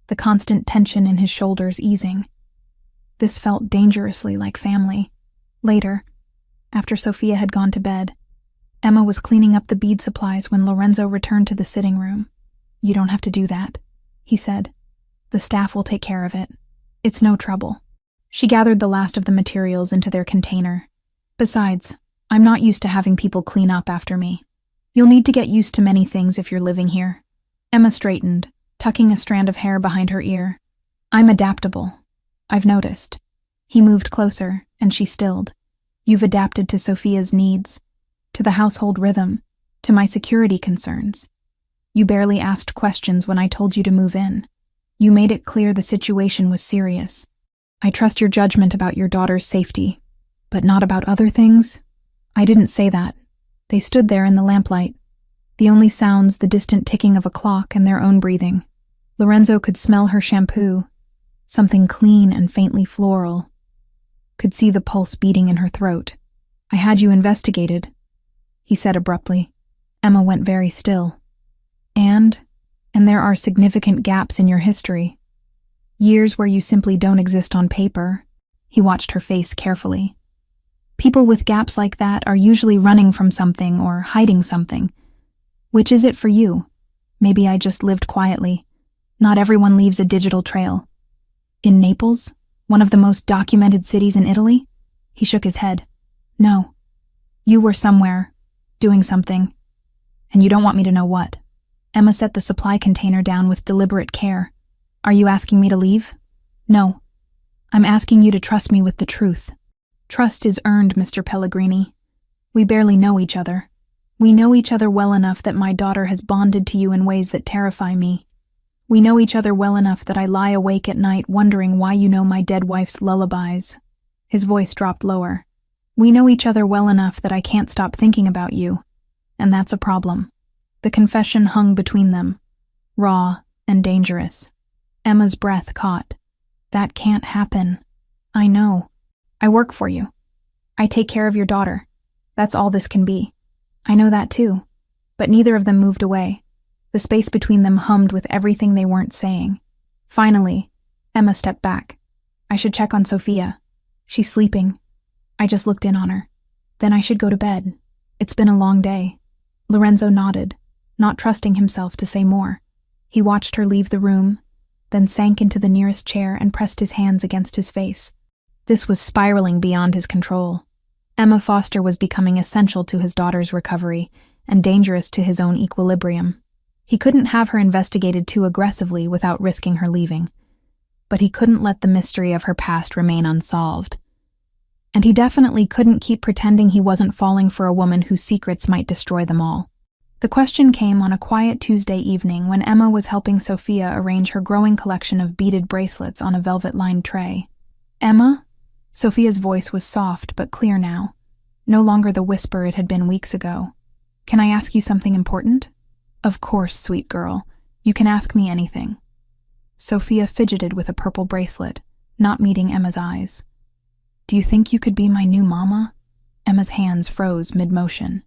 Speaker 1: the constant tension in his shoulders easing. This felt dangerously like family. Later, after Sophia had gone to bed, Emma was cleaning up the bead supplies when Lorenzo returned to the sitting room. You don't have to do that, he said. The staff will take care of it. It's no trouble. She gathered the last of the materials into their container. Besides, I'm not used to having people clean up after me. You'll need to get used to many things if you're living here. Emma straightened, tucking a strand of hair behind her ear. I'm adaptable. I've noticed. He moved closer, and she stilled. You've adapted to Sophia's needs, to the household rhythm, to my security concerns. You barely asked questions when I told you to move in. You made it clear the situation was serious. I trust your judgment about your daughter's safety, but not about other things. I didn't say that. They stood there in the lamplight. The only sounds, the distant ticking of a clock and their own breathing. Lorenzo could smell her shampoo, something clean and faintly floral. Could see the pulse beating in her throat. I had you investigated, he said abruptly. Emma went very still. And there are significant gaps in your history. Years where you simply don't exist on paper. He watched her face carefully. People with gaps like that are usually running from something or hiding something. Which is it for you? Maybe I just lived quietly. Not everyone leaves a digital trail. In Naples, one of the most documented cities in Italy? He shook his head. No. You were somewhere, doing something. And you don't want me to know what. Emma set the supply container down with deliberate care. Are you asking me to leave? No. I'm asking you to trust me with the truth. Trust is earned, Mr. Pellegrini. We barely know each other. We know each other well enough that my daughter has bonded to you in ways that terrify me. We know each other well enough that I lie awake at night wondering why you know my dead wife's lullabies. His voice dropped lower. We know each other well enough that I can't stop thinking about you, and that's a problem. The confession hung between them, raw and dangerous. Emma's breath caught. That can't happen. I know. I work for you. I take care of your daughter. That's all this can be. I know that too. But neither of them moved away. The space between them hummed with everything they weren't saying. Finally, Emma stepped back. I should check on Sophia. She's sleeping. I just looked in on her. Then I should go to bed. It's been a long day. Lorenzo nodded, not trusting himself to say more. He watched her leave the room, then sank into the nearest chair and pressed his hands against his face. This was spiraling beyond his control. Emma Foster was becoming essential to his daughter's recovery and dangerous to his own equilibrium. He couldn't have her investigated too aggressively without risking her leaving. But he couldn't let the mystery of her past remain unsolved. And he definitely couldn't keep pretending he wasn't falling for a woman whose secrets might destroy them all. The question came on a quiet Tuesday evening when Emma was helping Sophia arrange her growing collection of beaded bracelets on a velvet-lined tray. Emma? Sophia's voice was soft but clear now, no longer the whisper it had been weeks ago. Can I ask you something important? Of course, sweet girl. You can ask me anything. Sophia fidgeted with a purple bracelet, not meeting Emma's eyes. Do you think you could be my new mama? Emma's hands froze mid-motion.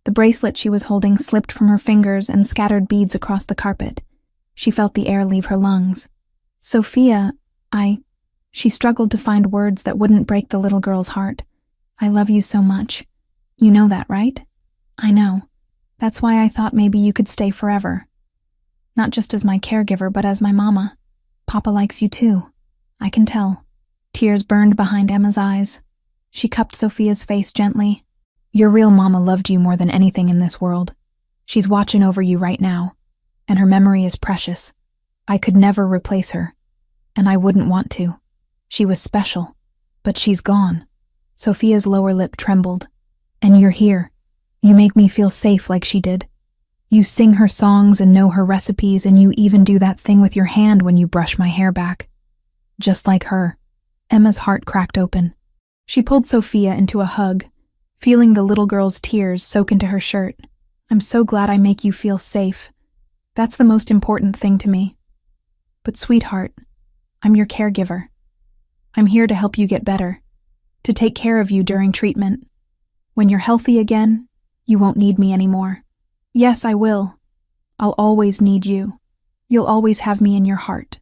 Speaker 1: The bracelet she was holding slipped from her fingers and scattered beads across the carpet. She felt the air leave her lungs. Sophia, She struggled to find words that wouldn't break the little girl's heart. I love you so much. You know that, right? I know. That's why I thought maybe you could stay forever. Not just as my caregiver, but as my mama. Papa likes you too. I can tell. Tears burned behind Emma's eyes. She cupped Sophia's face gently. Your real mama loved you more than anything in this world. She's watching over you right now, and her memory is precious. I could never replace her, and I wouldn't want to. She was special, but she's gone. Sophia's lower lip trembled. And you're here. You make me feel safe like she did. You sing her songs and know her recipes, and you even do that thing with your hand when you brush my hair back. Just like her. Emma's heart cracked open. She pulled Sophia into a hug, feeling the little girl's tears soak into her shirt. I'm so glad I make you feel safe. That's the most important thing to me. But sweetheart, I'm your caregiver. I'm here to help you get better, to take care of you during treatment. When you're healthy again, you won't need me anymore. Yes, I will. I'll always need you. You'll always have me in your heart.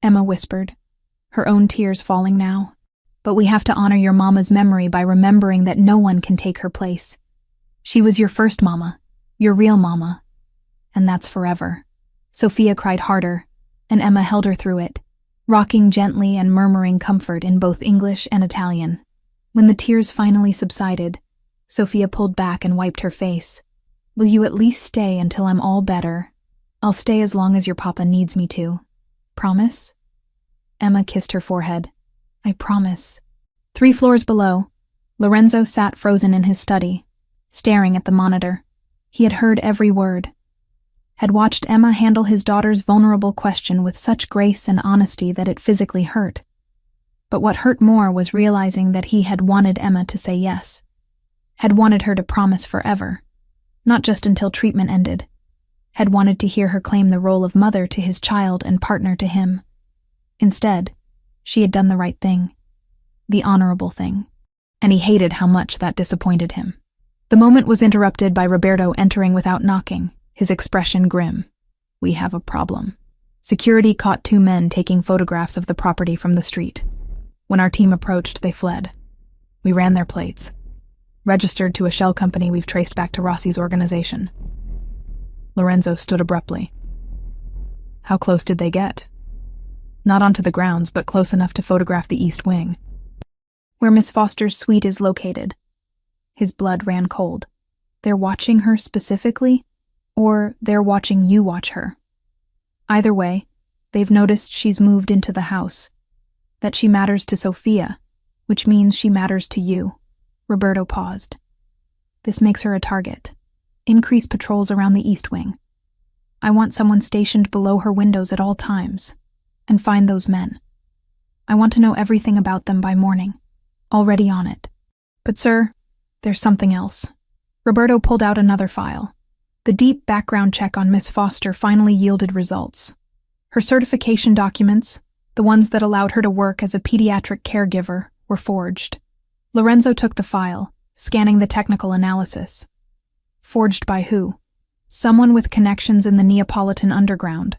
Speaker 1: Emma whispered, her own tears falling now. But we have to honor your mama's memory by remembering that no one can take her place. She was your first mama, your real mama, and that's forever. Sophia cried harder, and Emma held her through it, rocking gently and murmuring comfort in both English and Italian. When the tears finally subsided, Sophia pulled back and wiped her face. Will you at least stay until I'm all better? I'll stay as long as your papa needs me to. Promise? Emma kissed her forehead. I promise. 3 floors below, Lorenzo sat frozen in his study, staring at the monitor. He had heard every word, had watched Emma handle his daughter's vulnerable question with such grace and honesty that it physically hurt. But what hurt more was realizing that he had wanted Emma to say yes, had wanted her to promise forever, not just until treatment ended, had wanted to hear her claim the role of mother to his child and partner to him. Instead, she had done the right thing, the honorable thing, and he hated how much that disappointed him. The moment was interrupted by Roberto entering without knocking, his expression grim. We have a problem. Security caught 2 men taking photographs of the property from the street. When our team approached, they fled. We ran their plates, registered to a shell company we've traced back to Rossi's organization. Lorenzo stood abruptly. How close did they get? Not onto the grounds, but close enough to photograph the east wing, where Miss Foster's suite is located. His blood ran cold. They're watching her specifically, or they're watching you watch her. Either way, they've noticed she's moved into the house, that she matters to Sophia, which means she matters to you. Roberto paused. This makes her a target. Increase patrols around the east wing. I want someone stationed below her windows at all times. And find those men. I want to know everything about them by morning. Already on it. But sir, there's something else. Roberto pulled out another file. The deep background check on Miss Foster finally yielded results. Her certification documents, the ones that allowed her to work as a pediatric caregiver, were forged. Lorenzo took the file, scanning the technical analysis. Forged by who? Someone with connections in the Neapolitan underground.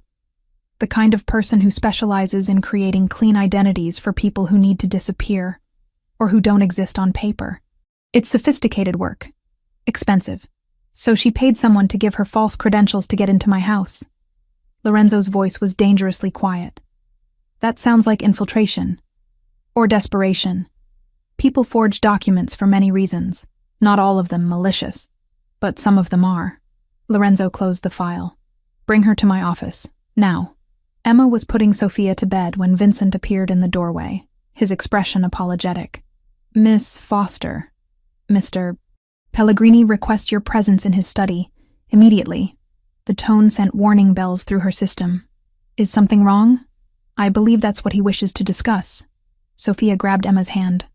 Speaker 1: The kind of person who specializes in creating clean identities for people who need to disappear, or who don't exist on paper. It's sophisticated work. Expensive. So she paid someone to give her false credentials to get into my house. Lorenzo's voice was dangerously quiet. That sounds like infiltration. Or desperation. People forge documents for many reasons, not all of them malicious, but some of them are. Lorenzo closed the file. Bring her to my office, now. Emma was putting Sophia to bed when Vincent appeared in the doorway, his expression apologetic. Miss Foster, Mr. Pellegrini requests your presence in his study, immediately. The tone sent warning bells through her system. Is something wrong? I believe that's what he wishes to discuss. Sophia grabbed Emma's hand.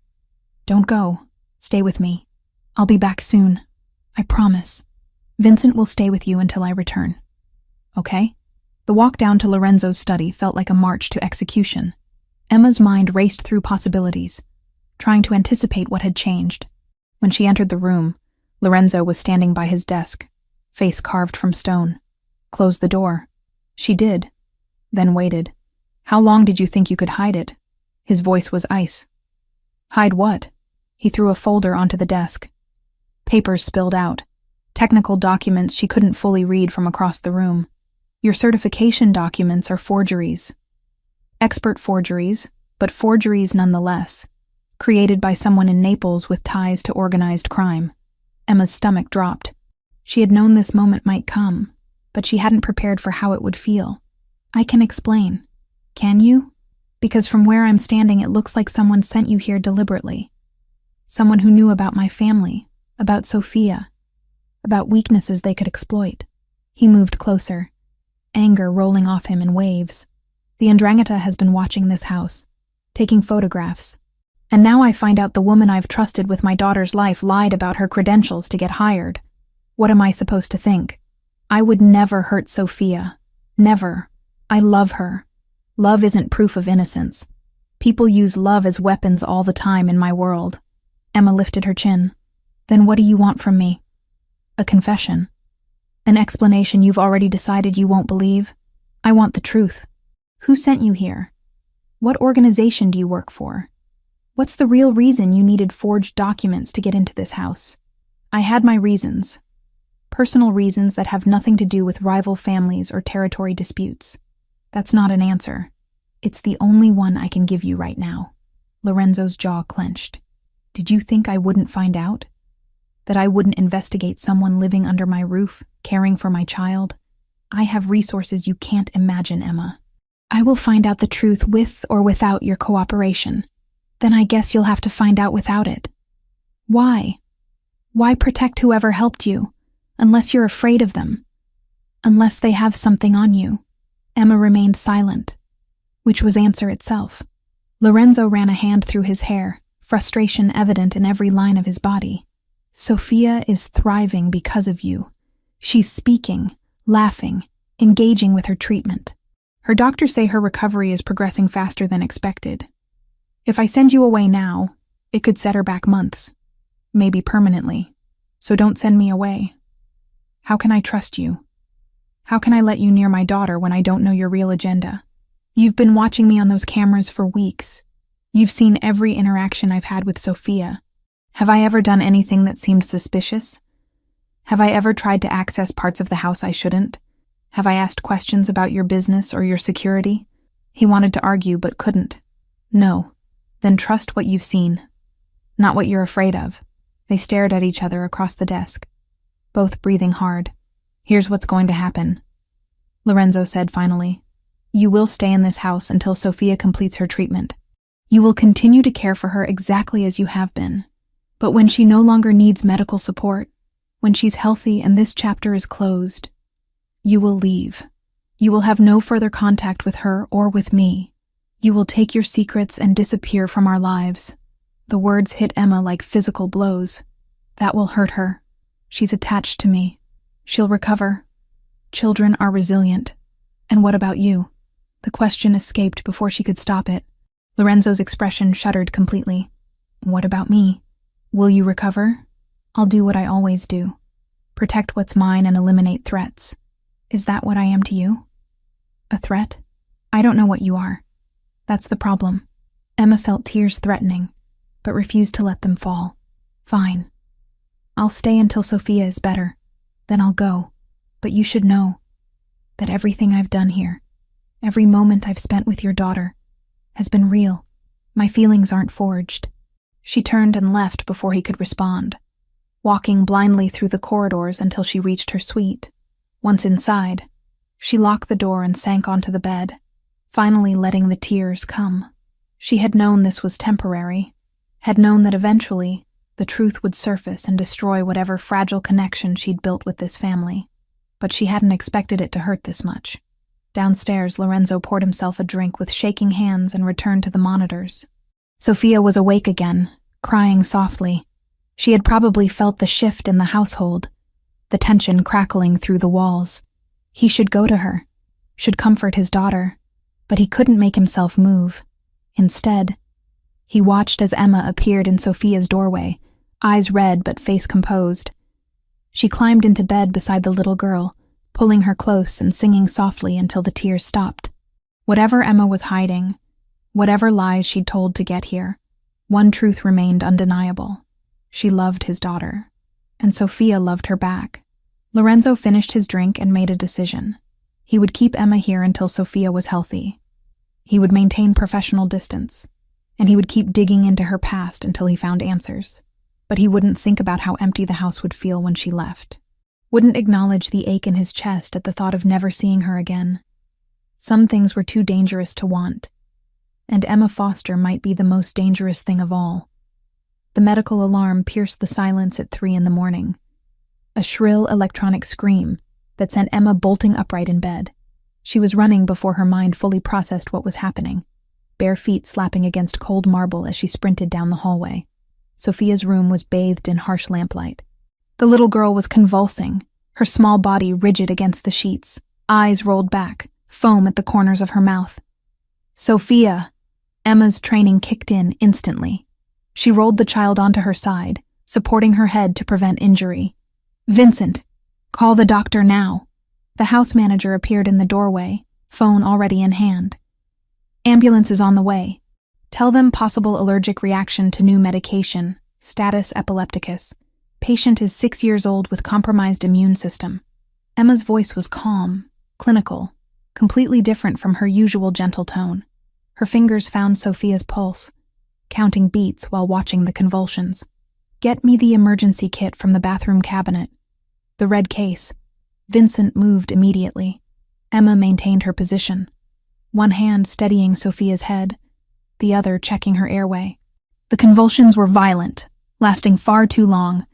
Speaker 1: Don't go. Stay with me. I'll be back soon. I promise. Vincent will stay with you until I return. Okay? The walk down to Lorenzo's study felt like a march to execution. Emma's mind raced through possibilities, trying to anticipate what had changed. When she entered the room, Lorenzo was standing by his desk, face carved from stone. Close the door. She did, then waited. How long did you think you could hide it? His voice was ice. Hide what? He threw a folder onto the desk. Papers spilled out. Technical documents she couldn't fully read from across the room. Your certification documents are forgeries. Expert forgeries, but forgeries nonetheless. Created by someone in Naples with ties to organized crime. Emma's stomach dropped. She had known this moment might come, but she hadn't prepared for how it would feel. I can explain. Can you? Because from where I'm standing, it looks like someone sent you here deliberately. Someone who knew about my family, about Sophia, about weaknesses they could exploit. He moved closer, anger rolling off him in waves. The 'Ndrangheta has been watching this house, taking photographs. And now I find out the woman I've trusted with my daughter's life lied about her credentials to get hired. What am I supposed to think? I would never hurt Sophia. Never. I love her. Love isn't proof of innocence. People use love as weapons all the time in my world. Emma lifted her chin. Then what do you want from me? A confession. An explanation you've already decided you won't believe? I want the truth. Who sent you here? What organization do you work for? What's the real reason you needed forged documents to get into this house? I had my reasons. Personal reasons that have nothing to do with rival families or territory disputes. That's not an answer. It's the only one I can give you right now. Lorenzo's jaw clenched. Did you think I wouldn't find out? That I wouldn't investigate someone living under my roof, caring for my child? I have resources you can't imagine, Emma. I will find out the truth with or without your cooperation. Then I guess you'll have to find out without it. Why? Why protect whoever helped you, unless you're afraid of them? Unless they have something on you? Emma remained silent, which was answer itself. Lorenzo ran a hand through his hair, frustration evident in every line of his body. Sophia is thriving because of you. She's speaking, laughing, engaging with her treatment. Her doctors say her recovery is progressing faster than expected. If I send you away now, it could set her back months, maybe permanently. So don't send me away. How can I trust you? How can I let you near my daughter when I don't know your real agenda? You've been watching me on those cameras for weeks. You've seen every interaction I've had with Sophia. Have I ever done anything that seemed suspicious? Have I ever tried to access parts of the house I shouldn't? Have I asked questions about your business or your security? He wanted to argue but couldn't. No. Then trust what you've seen, not what you're afraid of. They stared at each other across the desk, both breathing hard. Here's what's going to happen, Lorenzo said finally. You will stay in this house until Sophia completes her treatment. You will continue to care for her exactly as you have been. But when she no longer needs medical support, when she's healthy and this chapter is closed, you will leave. You will have no further contact with her or with me. You will take your secrets and disappear from our lives. The words hit Emma like physical blows. That will hurt her. She's attached to me. She'll recover. Children are resilient. And what about you? The question escaped before she could stop it. Lorenzo's expression shuddered completely. What about me? Will you recover? I'll do what I always do. Protect what's mine and eliminate threats. Is that what I am to you? A threat? I don't know what you are. That's the problem. Emma felt tears threatening, but refused to let them fall. Fine. I'll stay until Sophia is better. Then I'll go. But you should know that everything I've done here, every moment I've spent with your daughter, has been real. My feelings aren't forged. She turned and left before he could respond, walking blindly through the corridors until she reached her suite. Once inside, she locked the door and sank onto the bed, finally letting the tears come. She had known this was temporary, had known that eventually the truth would surface and destroy whatever fragile connection she'd built with this family. But she hadn't expected it to hurt this much. Downstairs, Lorenzo poured himself a drink with shaking hands and returned to the monitors. Sophia was awake again, crying softly. She had probably felt the shift in the household, the tension crackling through the walls. He should go to her, should comfort his daughter, but he couldn't make himself move. Instead, he watched as Emma appeared in Sophia's doorway, eyes red but face composed. She climbed into bed beside the little girl, pulling her close and singing softly until the tears stopped. Whatever Emma was hiding, whatever lies she'd told to get here, one truth remained undeniable. She loved his daughter, and Sophia loved her back. Lorenzo finished his drink and made a decision. He would keep Emma here until Sophia was healthy. He would maintain professional distance, and he would keep digging into her past until he found answers. But he wouldn't think about how empty the house would feel when she left. Wouldn't acknowledge the ache in his chest at the thought of never seeing her again. Some things were too dangerous to want, and Emma Foster might be the most dangerous thing of all. The medical alarm pierced the silence at 3 a.m, a shrill electronic scream that sent Emma bolting upright in bed. She was running before her mind fully processed what was happening, bare feet slapping against cold marble as she sprinted down the hallway. Sophia's room was bathed in harsh lamplight. The little girl was convulsing, her small body rigid against the sheets, eyes rolled back, foam at the corners of her mouth. "Sophia!" Emma's training kicked in instantly. She rolled the child onto her side, supporting her head to prevent injury. "Vincent, call the doctor now." The house manager appeared in the doorway, phone already in hand. "Ambulance is on the way. Tell them possible allergic reaction to new medication, status epilepticus. Patient is 6 years old with compromised immune system." Emma's voice was calm, clinical, completely different from her usual gentle tone. Her fingers found Sophia's pulse, counting beats while watching the convulsions. "Get me the emergency kit from the bathroom cabinet. The red case." Vincent moved immediately. Emma maintained her position, one hand steadying Sophia's head, the other checking her airway. The convulsions were violent, lasting far too long.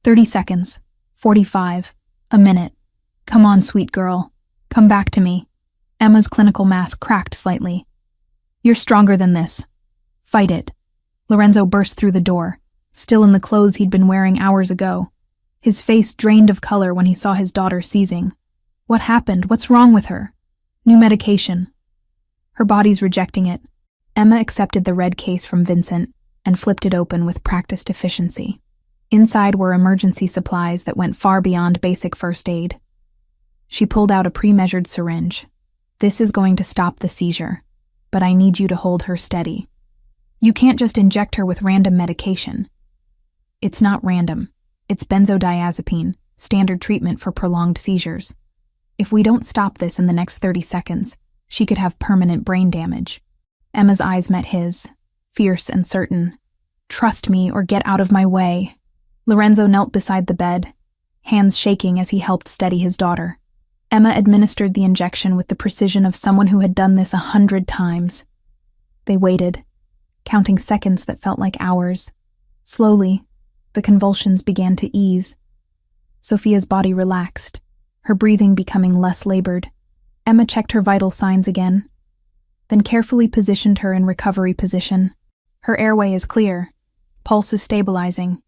Speaker 1: 30 seconds, 45, a minute. "Come on, sweet girl. Come back to me." Emma's clinical mask cracked slightly. "You're stronger than this. Fight it." Lorenzo burst through the door, still in the clothes he'd been wearing hours ago. His face drained of color when he saw his daughter seizing. "What happened? What's wrong with her?" "New medication. Her body's rejecting it." Emma accepted the red case from Vincent and flipped it open with practiced efficiency. Inside were emergency supplies that went far beyond basic first aid. She pulled out a pre-measured syringe. "This is going to stop the seizure, but I need you to hold her steady. You can't just inject her with random medication." "It's not random. It's benzodiazepine, standard treatment for prolonged seizures. If we don't stop this in the next 30 seconds, she could have permanent brain damage." Emma's eyes met his, fierce and certain. "Trust me or get out of my way." Lorenzo knelt beside the bed, hands shaking as he helped steady his daughter. Emma administered the injection with the precision of someone who had done this 100 times. They waited, counting seconds that felt like hours. Slowly, the convulsions began to ease. Sophia's body relaxed, her breathing becoming less labored. Emma checked her vital signs again, then carefully positioned her in recovery position. Her airway is clear. Pulse is stabilizing.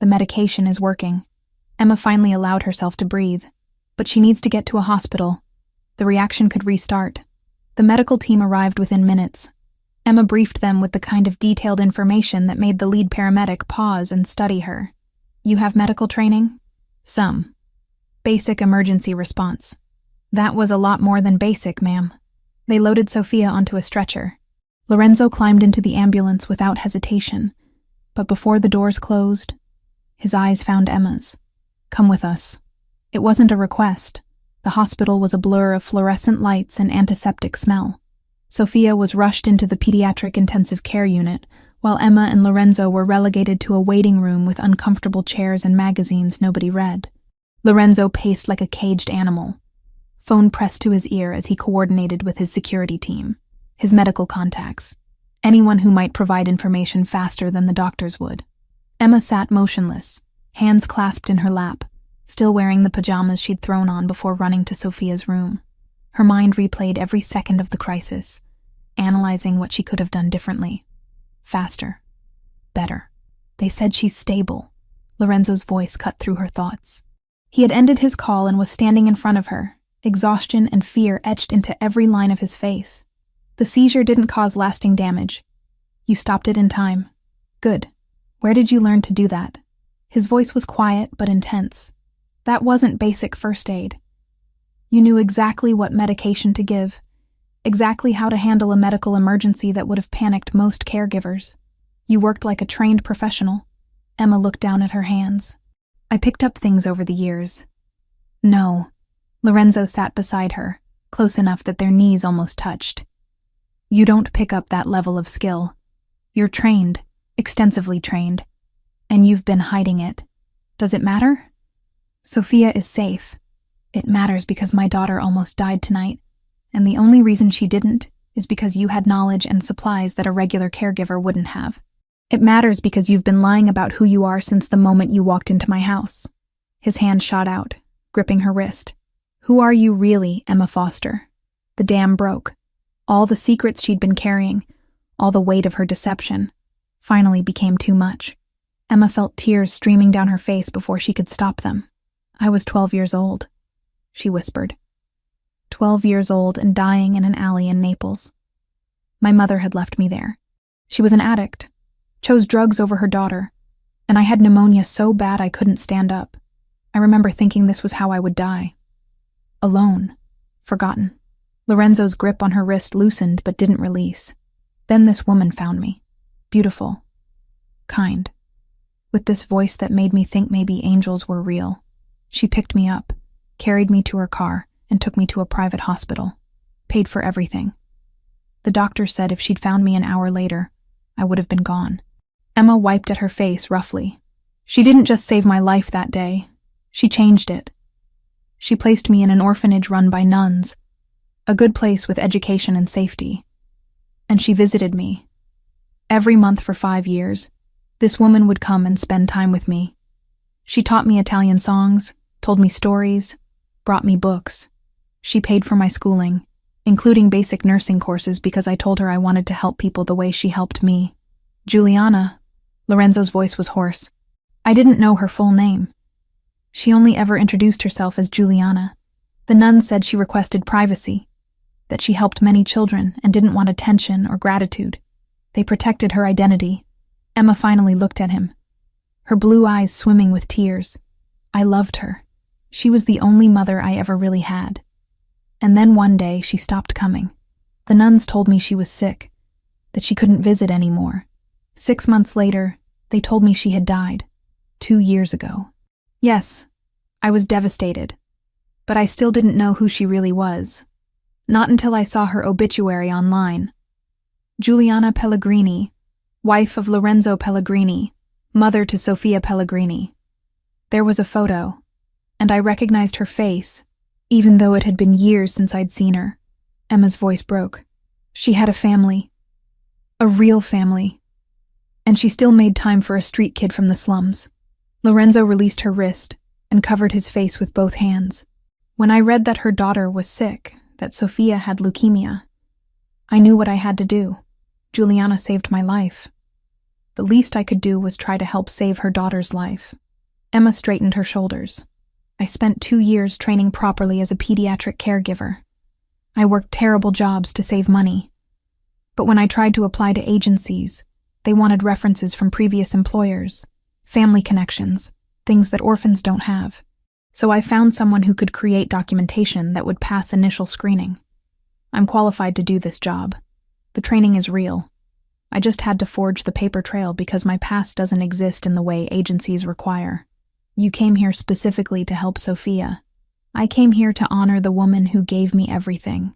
Speaker 1: The medication is working. Emma finally allowed herself to breathe. But she needs to get to a hospital. The reaction could restart. The medical team arrived within minutes. Emma briefed them with the kind of detailed information that made the lead paramedic pause and study her. "You have medical training?" "Some. Basic emergency response." "That was a lot more than basic, ma'am." They loaded Sophia onto a stretcher. Lorenzo climbed into the ambulance without hesitation, but before the doors closed, his eyes found Emma's. "Come with us." It wasn't a request. The hospital was a blur of fluorescent lights and antiseptic smell. Sophia was rushed into the pediatric intensive care unit, while Emma and Lorenzo were relegated to a waiting room with uncomfortable chairs and magazines nobody read. Lorenzo paced like a caged animal, phone pressed to his ear as he coordinated with his security team, his medical contacts, anyone who might provide information faster than the doctors would. Emma sat motionless, hands clasped in her lap, still wearing the pajamas she'd thrown on before running to Sophia's room. Her mind replayed every second of the crisis, analyzing what she could have done differently. Faster. Better. "They said she's stable." Lorenzo's voice cut through her thoughts. He had ended his call and was standing in front of her, exhaustion and fear etched into every line of his face. "The seizure didn't cause lasting damage. You stopped it in time. Good. Where did you learn to do that?" His voice was quiet but intense. That wasn't basic first aid. You knew exactly what medication to give, exactly how to handle a medical emergency that would have panicked most caregivers. You worked like a trained professional. Emma looked down at her hands. I picked up things over the years. No. Lorenzo sat beside her, close enough that their knees almost touched. You don't pick up that level of skill. You're trained, extensively trained, and you've been hiding it. Does it matter? Sophia is safe. It matters because my daughter almost died tonight, and the only reason she didn't is because you had knowledge and supplies that a regular caregiver wouldn't have. It matters because you've been lying about who you are since the moment you walked into my house. His hand shot out, gripping her wrist. Who are you really, Emma Foster? The dam broke. All the secrets she'd been carrying, all the weight of her deception, finally became too much. Emma felt tears streaming down her face before she could stop them. I was 12 years old, she whispered. 12 years old and dying in an alley in Naples. My mother had left me there. She was an addict, chose drugs over her daughter, and I had pneumonia so bad I couldn't stand up. I remember thinking this was how I would die. Alone, forgotten. Lorenzo's grip on her wrist loosened but didn't release. Then this woman found me. Beautiful. Kind. With this voice that made me think maybe angels were real. She picked me up, carried me to her car, and took me to a private hospital. Paid for everything. The doctor said if she'd found me an hour later, I would have been gone. Emma wiped at her face roughly. She didn't just save my life that day. She changed it. She placed me in an orphanage run by nuns, a good place with education and safety. And she visited me. Every month for 5 years, this woman would come and spend time with me. She taught me Italian songs, told me stories, brought me books. She paid for my schooling, including basic nursing courses because I told her I wanted to help people the way she helped me. Juliana. Lorenzo's voice was hoarse. I didn't know her full name. She only ever introduced herself as Juliana. The nuns said she requested privacy, that she helped many children and didn't want attention or gratitude. They protected her identity. Emma finally looked at him, her blue eyes swimming with tears. I loved her. She was the only mother I ever really had. And then one day she stopped coming. The nuns told me she was sick, that she couldn't visit anymore. 6 months later, they told me she had died, 2 years ago. Yes, I was devastated, but I still didn't know who she really was. Not until I saw her obituary online. Juliana Pellegrini, wife of Lorenzo Pellegrini, mother to Sofia Pellegrini. There was a photo, and I recognized her face, even though it had been years since I'd seen her. Emma's voice broke. She had a family. A real family. And she still made time for a street kid from the slums. Lorenzo released her wrist and covered his face with both hands. When I read that her daughter was sick, that Sofia had leukemia, I knew what I had to do. Juliana saved my life. The least I could do was try to help save her daughter's life. Emma straightened her shoulders. I spent 2 years training properly as a pediatric caregiver. I worked terrible jobs to save money. But when I tried to apply to agencies, they wanted references from previous employers, family connections, things that orphans don't have. So I found someone who could create documentation that would pass initial screening. I'm qualified to do this job. The training is real. I just had to forge the paper trail because my past doesn't exist in the way agencies require. You came here specifically to help Sofia. I came here to honor the woman who gave me everything.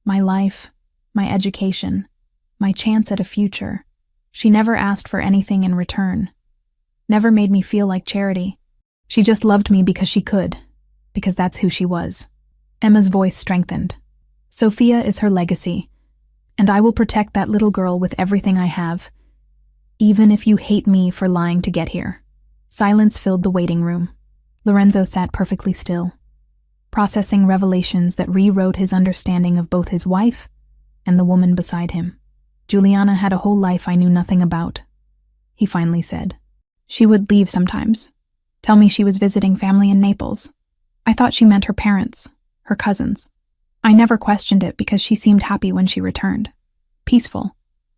Speaker 1: My life, my education, my chance at a future. She never asked for anything in return. Never made me feel like charity. She just loved me because she could, because that's who she was. Emma's voice strengthened. Sofia is her legacy, and I will protect that little girl with everything I have, even if you hate me for lying to get here. Silence filled the waiting room. Lorenzo sat perfectly still, processing revelations that rewrote his understanding of both his wife and the woman beside him. Juliana had a whole life I knew nothing about, he finally said. She would leave sometimes, tell me she was visiting family in Naples. I thought she meant her parents, her cousins. I never questioned it because she seemed happy when she returned. Peaceful.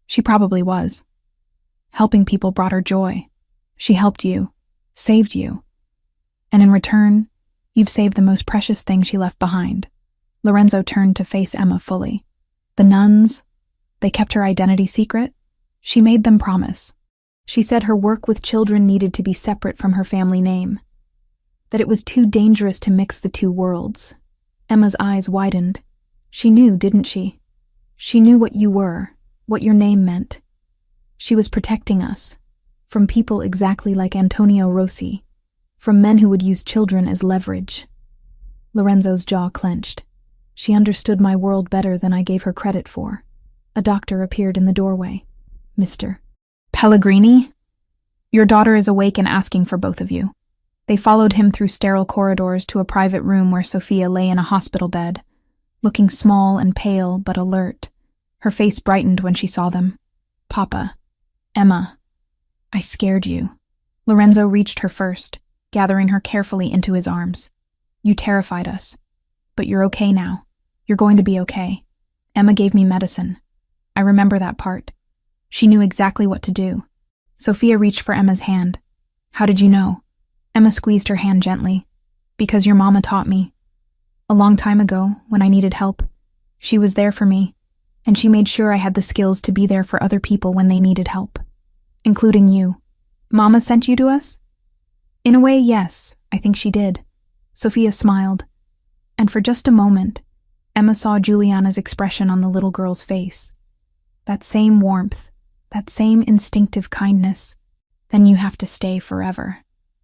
Speaker 1: She probably was. Helping people brought her joy. She helped you, saved you. And in return, You've saved the most precious thing she left behind. Lorenzo turned to face Emma fully. The nuns, they kept her identity secret. She made them promise. She said her work with children needed to be separate from her family name, that it was too dangerous to mix the two worlds. Emma's eyes widened. She knew, didn't she? She knew what you were, what your name meant. She was protecting us, from people exactly like Antonio Rossi, from men who would use children as leverage. Lorenzo's jaw clenched. She understood my world better than I gave her credit for. A doctor appeared in the doorway. Mr. Pellegrini? Your daughter is awake and asking for both of you. They followed him through sterile corridors to a private room where Sophia lay in a hospital bed, looking small and pale but alert. Her face brightened when she saw them. Papa. Emma. I scared you. Lorenzo reached her first, gathering her carefully into his arms. You terrified us. But you're okay now. You're going to be okay. Emma gave me medicine. I remember that part. She knew exactly what to do. Sophia reached for Emma's hand. How did you know? Emma squeezed her hand gently. Because your mama taught me. A long time ago, when I needed help, she was there for me, and she made sure I had the skills to be there for other people when they needed help. Including you. Mama sent you to us? In a way, yes, I think she did. Sophia smiled. And for just a moment, Emma saw Juliana's expression on the little girl's face. That same warmth, that same instinctive kindness. Then you have to stay forever,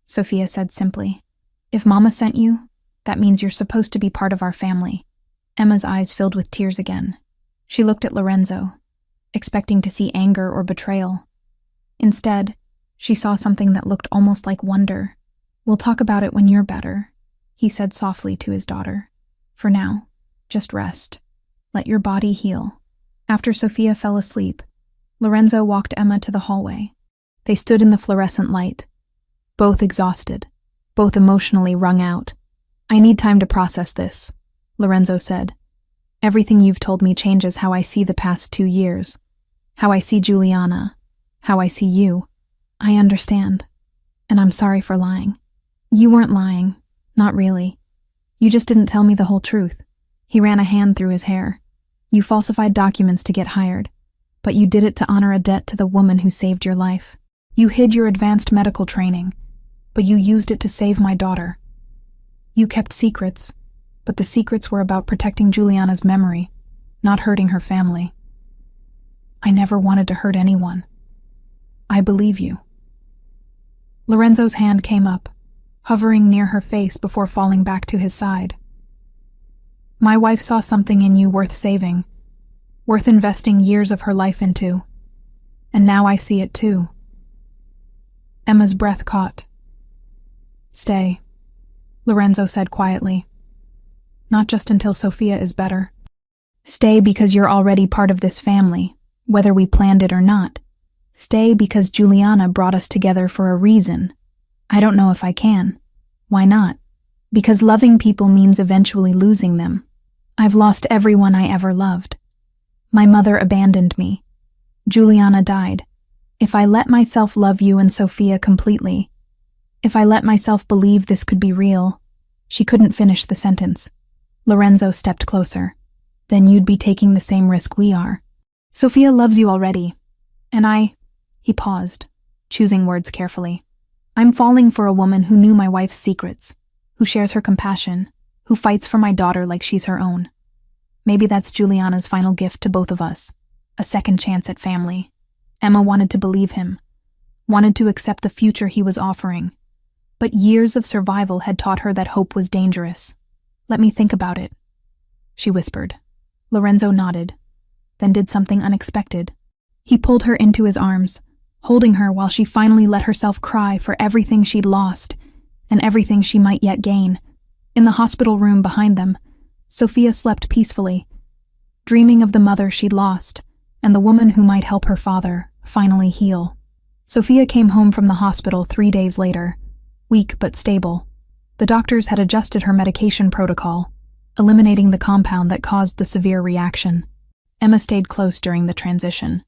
Speaker 1: Sophia said simply. If Mama sent you, that means you're supposed to be part of our family. Emma's eyes filled with tears again. She looked at Lorenzo, expecting to see anger or betrayal. Instead, she saw something that looked almost like wonder. We'll talk about it when you're better, he said softly to his daughter. For now, just rest. Let your body heal. After Sophia fell asleep, Lorenzo walked Emma to the hallway. They stood in the fluorescent light, both exhausted, both emotionally wrung out. I need time to process this, Lorenzo said. Everything you've told me changes how I see the past 2 years, how I see Juliana, how I see you. I understand, and I'm sorry for lying. You weren't lying, not really. You just didn't tell me the whole truth. He ran a hand through his hair. You falsified documents to get hired, but you did it to honor a debt to the woman who saved your life. You hid your advanced medical training, but you used it to save my daughter. You kept secrets, but the secrets were about protecting Juliana's memory, not hurting her family. I never wanted to hurt anyone. I believe you. Lorenzo's hand came up, hovering near her face before falling back to his side. My wife saw something in you worth saving, worth investing years of her life into, and now I see it too. Emma's breath caught. Stay, Lorenzo said quietly. Not just until Sophia is better. Stay because you're already part of this family, whether we planned it or not. Stay because Juliana brought us together for a reason. I don't know if I can. Why not? Because loving people means eventually losing them. I've lost everyone I ever loved. My mother abandoned me. Juliana died. If I let myself love you and Sophia completely, if I let myself believe this could be real, she couldn't finish the sentence. Lorenzo stepped closer. Then you'd be taking the same risk we are. Sophia loves you already. And he paused, choosing words carefully. I'm falling for a woman who knew my wife's secrets, who shares her compassion, who fights for my daughter like she's her own. Maybe that's Juliana's final gift to both of us, a second chance at family. Emma wanted to believe him, wanted to accept the future he was offering, but years of survival had taught her that hope was dangerous. Let me think about it, she whispered. Lorenzo nodded, then did something unexpected. He pulled her into his arms, holding her while she finally let herself cry for everything she'd lost and everything she might yet gain. In the hospital room behind them, Sophia slept peacefully, dreaming of the mother she'd lost and the woman who might help her father finally heal. Sophia came home from the hospital 3 days later, weak but stable. The doctors had adjusted her medication protocol, eliminating the compound that caused the severe reaction. Emma stayed close during the transition,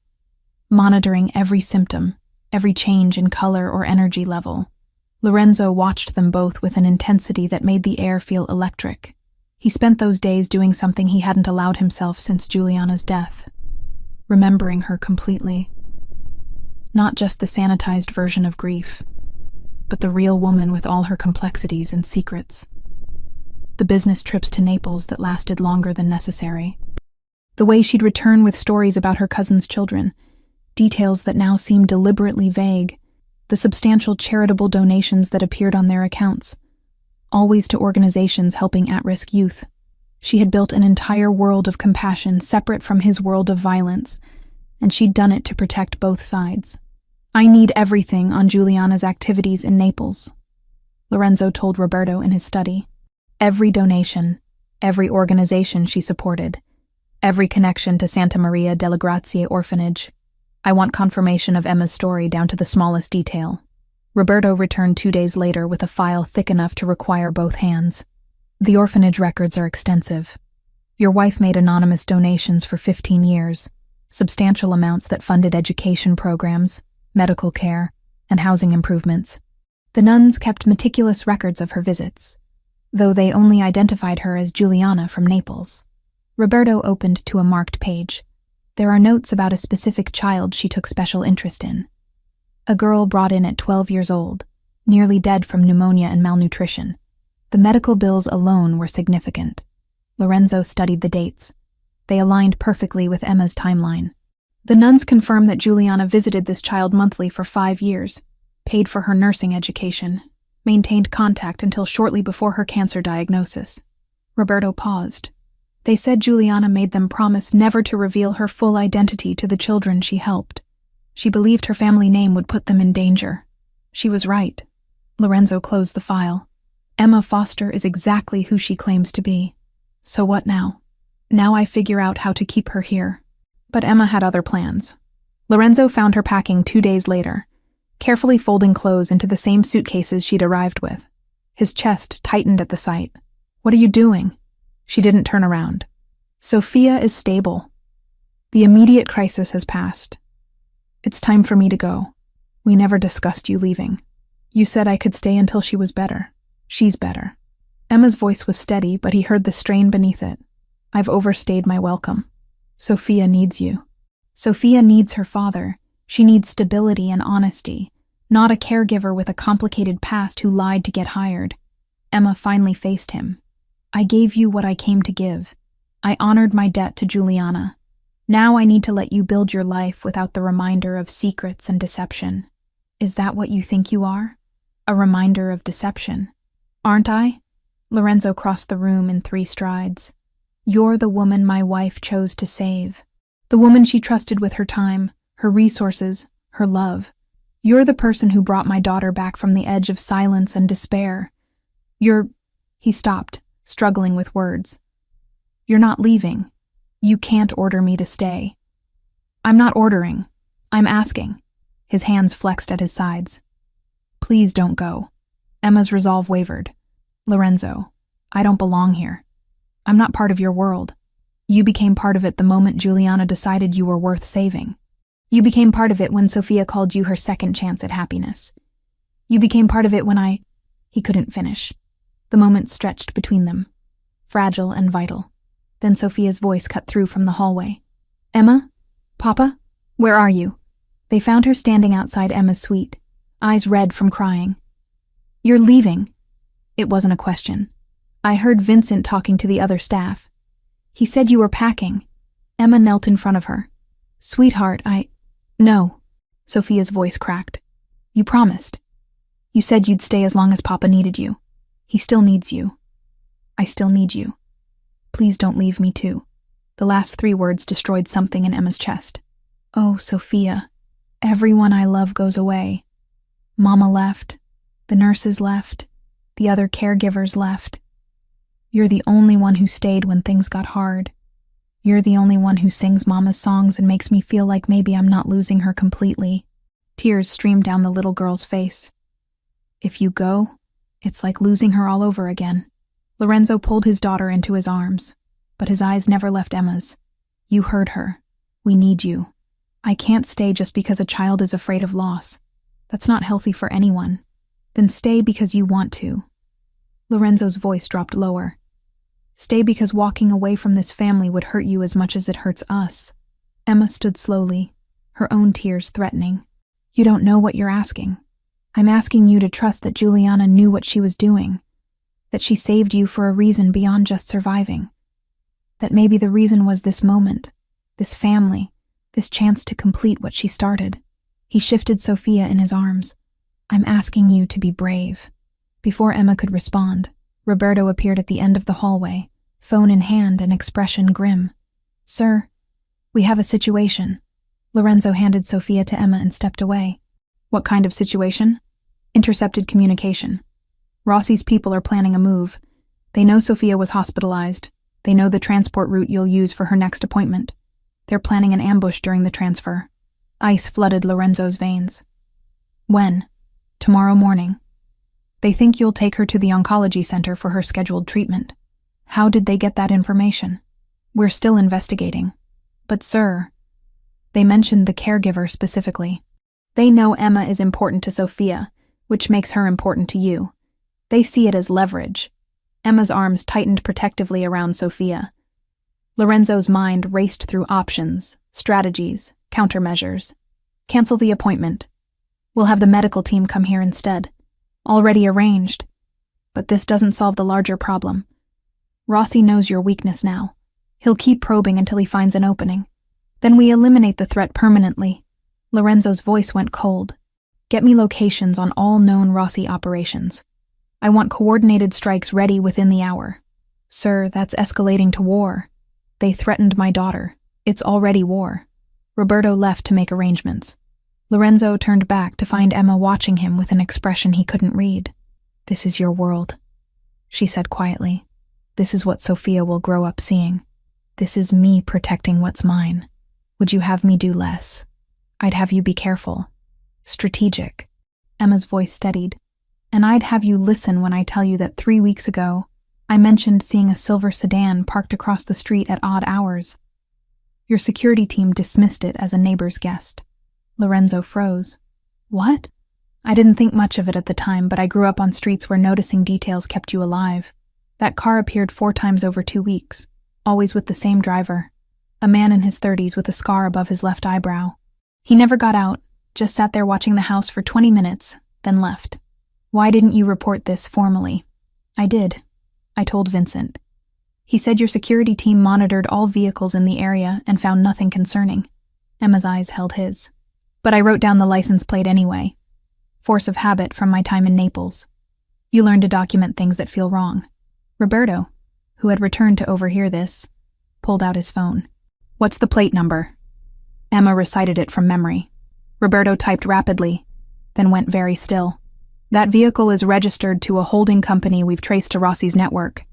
Speaker 1: monitoring every symptom, every change in color or energy level. Lorenzo watched them both with an intensity that made the air feel electric. He spent those days doing something he hadn't allowed himself since Giuliana's death, remembering her completely. Not just the sanitized version of grief, but the real woman with all her complexities and secrets. The business trips to Naples that lasted longer than necessary. The way she'd return with stories about her cousin's children, details that now seemed deliberately vague, the substantial charitable donations that appeared on their accounts, always to organizations helping at-risk youth. She had built an entire world of compassion separate from his world of violence, and she'd done it to protect both sides. "I need everything on Giuliana's activities in Naples," Lorenzo told Roberto in his study. "Every donation, every organization she supported, every connection to Santa Maria delle Grazie orphanage. I want confirmation of Emma's story down to the smallest detail." Roberto returned 2 days later with a file thick enough to require both hands. "The orphanage records are extensive. Your wife made anonymous donations for 15 years, substantial amounts that funded education programs, medical care, and housing improvements. The nuns kept meticulous records of her visits, though they only identified her as Giuliana from Naples." Roberto opened to a marked page. There are notes about a specific child she took special interest in. A girl brought in at 12 years old, nearly dead from pneumonia and malnutrition. The medical bills alone were significant. Lorenzo studied the dates. They aligned perfectly with Emma's timeline. The nuns confirmed that Giuliana visited this child monthly for 5 years, paid for her nursing education, maintained contact until shortly before her cancer diagnosis. Roberto paused. They said Giuliana made them promise never to reveal her full identity to the children she helped. She believed her family name would put them in danger. She was right. Lorenzo closed the file. Emma Foster is exactly who she claims to be. So what now? Now I figure out how to keep her here. But Emma had other plans. Lorenzo found her packing 2 days later, carefully folding clothes into the same suitcases she'd arrived with. His chest tightened at the sight. "What are you doing?" She didn't turn around. "Sophia is stable. The immediate crisis has passed. It's time for me to go. We never discussed you leaving. You said I could stay until she was better. She's better." Emma's voice was steady, but he heard the strain beneath it. "I've overstayed my welcome. Sophia needs you. Sophia needs her father. She needs stability and honesty, not a caregiver with a complicated past who lied to get hired." Emma finally faced him. "I gave you what I came to give. I honored my debt to Giuliana. Now I need to let you build your life without the reminder of secrets and deception. Is that what you think you are? A reminder of deception? Aren't I?" Lorenzo crossed the room in 3 strides. "You're the woman my wife chose to save. The woman she trusted with her time, her resources, her love. You're the person who brought my daughter back from the edge of silence and despair. He stopped, struggling with words. "You're not leaving. You can't order me to stay." "I'm not ordering. I'm asking." His hands flexed at his sides. "Please don't go." Emma's resolve wavered. "Lorenzo, I don't belong here. I'm not part of your world. You became part of it the moment Giuliana decided you were worth saving. You became part of it when Sophia called you her second chance at happiness. You became part of it when He couldn't finish. The moment stretched between them, fragile and vital. Then Sophia's voice cut through from the hallway. "Emma? Papa? Where are you?" They found her standing outside Emma's suite, eyes red from crying. "You're leaving." It wasn't a question. "I heard Vincent talking to the other staff. He said you were packing." Emma knelt in front of her. "Sweetheart, No." Sophia's voice cracked. "You promised. You said you'd stay as long as Papa needed you. He still needs you. I still need you. Please don't leave me too." The last 3 words destroyed something in Emma's chest. "Oh, Sophia, everyone I love goes away. Mama left, the nurses left, the other caregivers left. You're the only one who stayed when things got hard. You're the only one who sings Mama's songs and makes me feel like maybe I'm not losing her completely." Tears streamed down the little girl's face. "If you go, it's like losing her all over again." Lorenzo pulled his daughter into his arms, but his eyes never left Emma's. "You heard her. We need you. I can't stay just because a child is afraid of loss. That's not healthy for anyone. Then stay because you want to. Lorenzo's voice dropped lower. Stay because walking away from this family would hurt you as much as it hurts us. Emma stood slowly, her own tears threatening. You don't know what you're asking. I'm asking you to trust that Juliana knew what she was doing, that she saved you for a reason beyond just surviving, that maybe the reason was this moment, this family, this chance to complete what she started. He shifted Sophia in his arms. I'm asking you to be brave. Before Emma could respond, Roberto appeared at the end of the hallway, phone in hand and expression grim. Sir, we have a situation. Lorenzo handed Sophia to Emma and stepped away. What kind of situation? Intercepted communication. Rossi's people are planning a move. They know Sophia was hospitalized. They know the transport route you'll use for her next appointment. They're planning an ambush during the transfer. Ice flooded Lorenzo's veins. When? Tomorrow morning. They think you'll take her to the oncology center for her scheduled treatment. How did they get that information? We're still investigating. But sir, they mentioned the caregiver specifically. They know Emma is important to Sophia, which makes her important to you. They see it as leverage. Emma's arms tightened protectively around Sophia. Lorenzo's mind raced through options, strategies, countermeasures. Cancel the appointment. We'll have the medical team come here instead. Already arranged. But this doesn't solve the larger problem. Rossi knows your weakness now. He'll keep probing until he finds an opening. Then we eliminate the threat permanently. Lorenzo's voice went cold. Get me locations on all known Rossi operations. I want coordinated strikes ready within the hour. Sir, that's escalating to war. They threatened my daughter. It's already war. Roberto left to make arrangements. Lorenzo turned back to find Emma watching him with an expression he couldn't read. This is your world, she said quietly. This is what Sophia will grow up seeing. This is me protecting what's mine. Would you have me do less? I'd have you be careful. Strategic. Emma's voice steadied. And I'd have you listen when I tell you that 3 weeks ago, I mentioned seeing a silver sedan parked across the street at odd hours. Your security team dismissed it as a neighbor's guest. Lorenzo froze. What? I didn't think much of it at the time, but I grew up on streets where noticing details kept you alive. That car appeared 4 times over 2 weeks, always with the same driver. A man in his 30s with a scar above his left eyebrow. He never got out, just sat there watching the house for 20 minutes, then left. Why didn't you report this formally? I did. I told Vincent. He said your security team monitored all vehicles in the area and found nothing concerning. Emma's eyes held his. But I wrote down the license plate anyway. Force of habit from my time in Naples. You learn to document things that feel wrong. Roberto, who had returned to overhear this, pulled out his phone. What's the plate number? Emma recited it from memory. Roberto typed rapidly, then went very still. That vehicle is registered to a holding company we've traced to Rossi's network.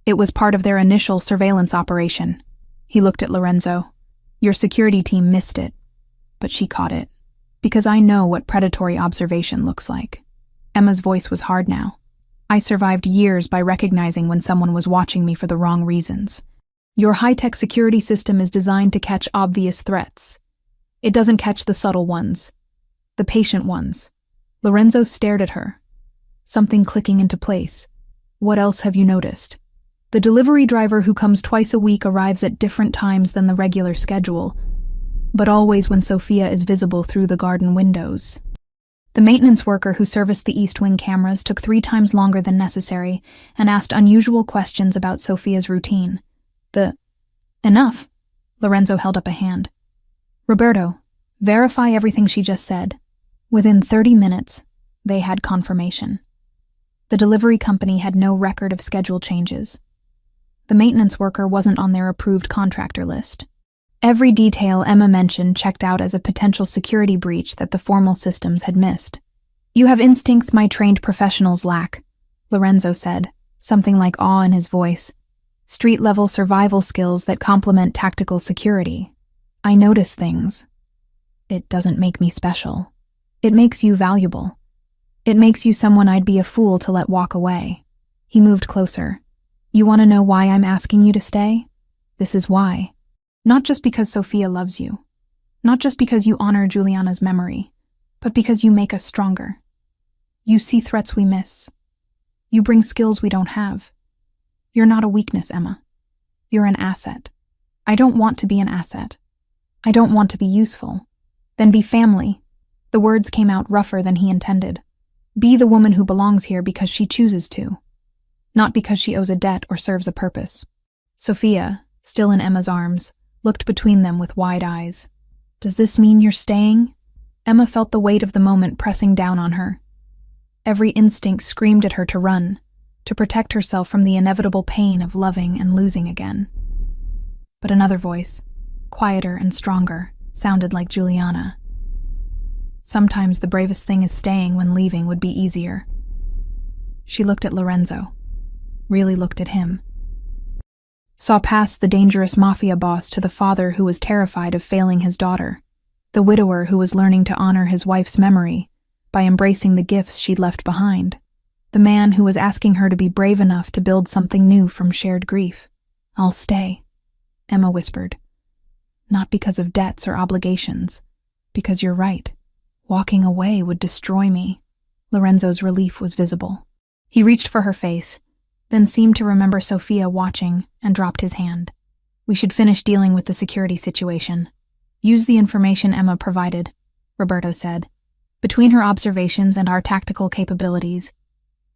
Speaker 1: It was part of their initial surveillance operation. He looked at Lorenzo. Your security team missed it, but she caught it. Because I know what predatory observation looks like. Emma's voice was hard now. I survived years by recognizing when someone was watching me for the wrong reasons. Your high-tech security system is designed to catch obvious threats. It doesn't catch the subtle ones, the patient ones. Lorenzo stared at her, something clicking into place. What else have you noticed? The delivery driver who comes twice a week arrives at different times than the regular schedule, but always when Sophia is visible through the garden windows. The maintenance worker who serviced the East Wing cameras took 3 times longer than necessary and asked unusual questions about Sophia's routine. Enough. Lorenzo held up a hand. Roberto, verify everything she just said. Within 30 minutes, they had confirmation. The delivery company had no record of schedule changes. The maintenance worker wasn't on their approved contractor list. Every detail Emma mentioned checked out as a potential security breach that the formal systems had missed. You have instincts my trained professionals lack, Lorenzo said, something like awe in his voice. Street-level survival skills that complement tactical security. I notice things. It doesn't make me special. It makes you valuable. It makes you someone I'd be a fool to let walk away. He moved closer. You want to know why I'm asking you to stay? This is why. Not just because Sophia loves you. Not just because you honor Juliana's memory, but because you make us stronger. You see threats we miss. You bring skills we don't have. You're not a weakness, Emma. You're an asset. I don't want to be an asset. I don't want to be useful. Then be family. The words came out rougher than he intended. Be the woman who belongs here because she chooses to, not because she owes a debt or serves a purpose. Sophia, still in Emma's arms, looked between them with wide eyes. Does this mean you're staying? Emma felt the weight of the moment pressing down on her. Every instinct screamed at her to run, to protect herself from the inevitable pain of loving and losing again. But another voice, quieter and stronger, sounded like Juliana. Sometimes the bravest thing is staying when leaving would be easier. She looked at Lorenzo, really looked at him. Saw past the dangerous Mafia boss to the father who was terrified of failing his daughter, the widower who was learning to honor his wife's memory by embracing the gifts she'd left behind, the man who was asking her to be brave enough to build something new from shared grief. I'll stay, Emma whispered. Not because of debts or obligations, because you're right. Walking away would destroy me. Lorenzo's relief was visible. He reached for her face, then seemed to remember Sophia watching and dropped his hand. We should finish dealing with the security situation. Use the information Emma provided, Roberto said. Between her observations and our tactical capabilities,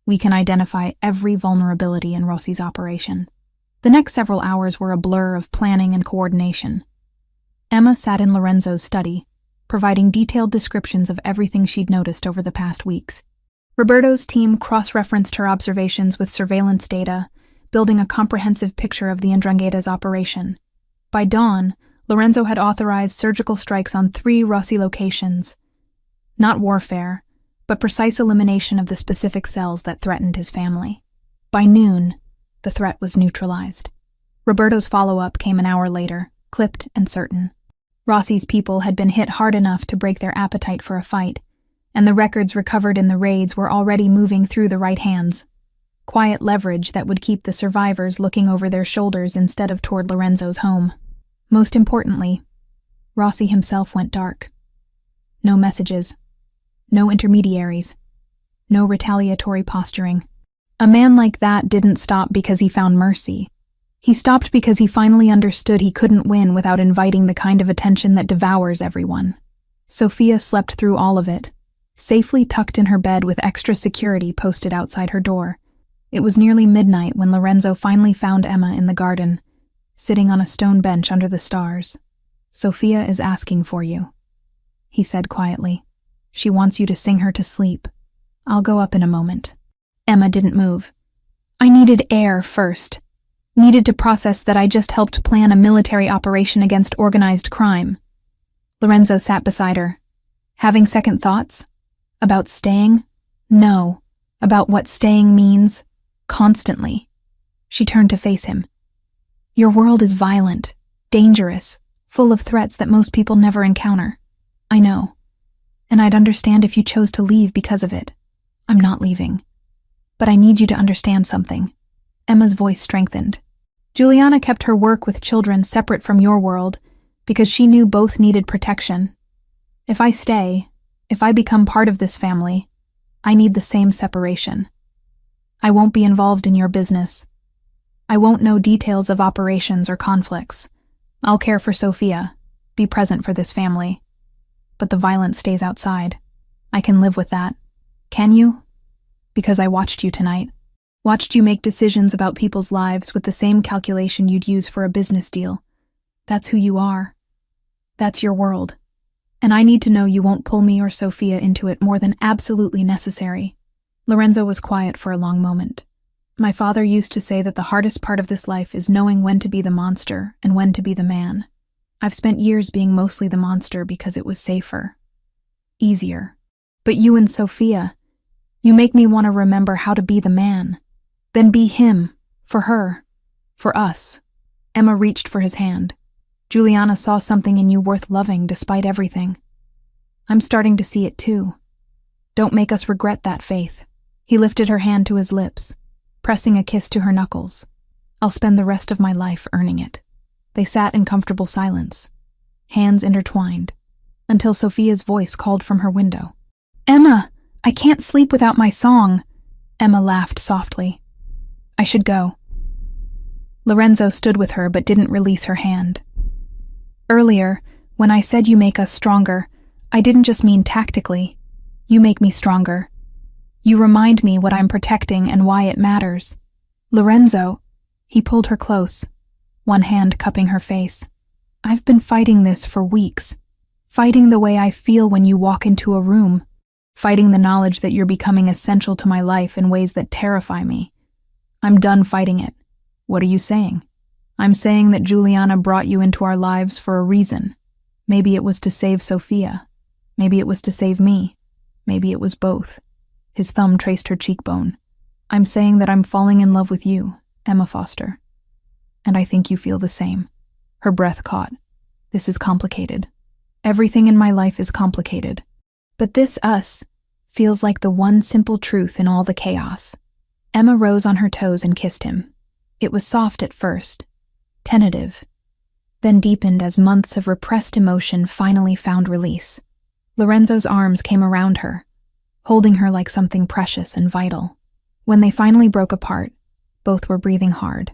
Speaker 1: we can identify every vulnerability in Rossi's operation. The next several hours were a blur of planning and coordination. Emma sat in Lorenzo's study, providing detailed descriptions of everything she'd noticed over the past weeks. Roberto's team cross-referenced her observations with surveillance data, building a comprehensive picture of the Ndrangheta's operation. By dawn, Lorenzo had authorized surgical strikes on 3 Rossi locations. Not warfare, but precise elimination of the specific cells that threatened his family. By noon, the threat was neutralized. Roberto's follow-up came an hour later, clipped and certain. Rossi's people had been hit hard enough to break their appetite for a fight, and the records recovered in the raids were already moving through the right hands. Quiet leverage that would keep the survivors looking over their shoulders instead of toward Lorenzo's home. Most importantly, Rossi himself went dark. No messages. No intermediaries. No retaliatory posturing. A man like that didn't stop because he found mercy. He stopped because he finally understood he couldn't win without inviting the kind of attention that devours everyone. Sophia slept through all of it, safely tucked in her bed with extra security posted outside her door. It was nearly midnight when Lorenzo finally found Emma in the garden, sitting on a stone bench under the stars. Sophia is asking for you, he said quietly. She wants you to sing her to sleep. I'll go up in a moment. Emma didn't move. I needed air first. Needed to process that I just helped plan a military operation against organized crime. Lorenzo sat beside her. Having second thoughts? About staying? No. About what staying means? Constantly. She turned to face him. Your world is violent, dangerous, full of threats that most people never encounter. I know. And I'd understand if you chose to leave because of it. I'm not leaving. But I need you to understand something. Emma's voice strengthened. Juliana kept her work with children separate from your world because she knew both needed protection. If I stay, if I become part of this family, I need the same separation. I won't be involved in your business. I won't know details of operations or conflicts. I'll care for Sophia, be present for this family. But the violence stays outside. I can live with that. Can you? Because I watched you tonight. Watched you make decisions about people's lives with the same calculation you'd use for a business deal. That's who you are. That's your world. And I need to know you won't pull me or Sophia into it more than absolutely necessary. Lorenzo was quiet for a long moment. My father used to say that the hardest part of this life is knowing when to be the monster and when to be the man. I've spent years being mostly the monster because it was safer. Easier. But you and Sophia, you make me want to remember how to be the man. Then be him. For her. For us. Emma reached for his hand. Juliana saw something in you worth loving despite everything. I'm starting to see it too. Don't make us regret that faith. He lifted her hand to his lips, pressing a kiss to her knuckles. I'll spend the rest of my life earning it. They sat in comfortable silence, hands intertwined, until Sophia's voice called from her window. Emma, I can't sleep without my song. Emma laughed softly. I should go. Lorenzo stood with her but didn't release her hand. Earlier, when I said you make us stronger, I didn't just mean tactically. You make me stronger. You remind me what I'm protecting and why it matters. Lorenzo, he pulled her close, one hand cupping her face. I've been fighting this for weeks. Fighting the way I feel when you walk into a room. Fighting the knowledge that you're becoming essential to my life in ways that terrify me. I'm done fighting it. What are you saying? I'm saying that Juliana brought you into our lives for a reason. Maybe it was to save Sophia. Maybe it was to save me. Maybe it was both. His thumb traced her cheekbone. I'm saying that I'm falling in love with you, Emma Foster. And I think you feel the same. Her breath caught. This is complicated. Everything in my life is complicated. But this us feels like the one simple truth in all the chaos. Emma rose on her toes and kissed him. It was soft at first, tentative, then deepened as months of repressed emotion finally found release. Lorenzo's arms came around her, holding her like something precious and vital. When they finally broke apart, both were breathing hard.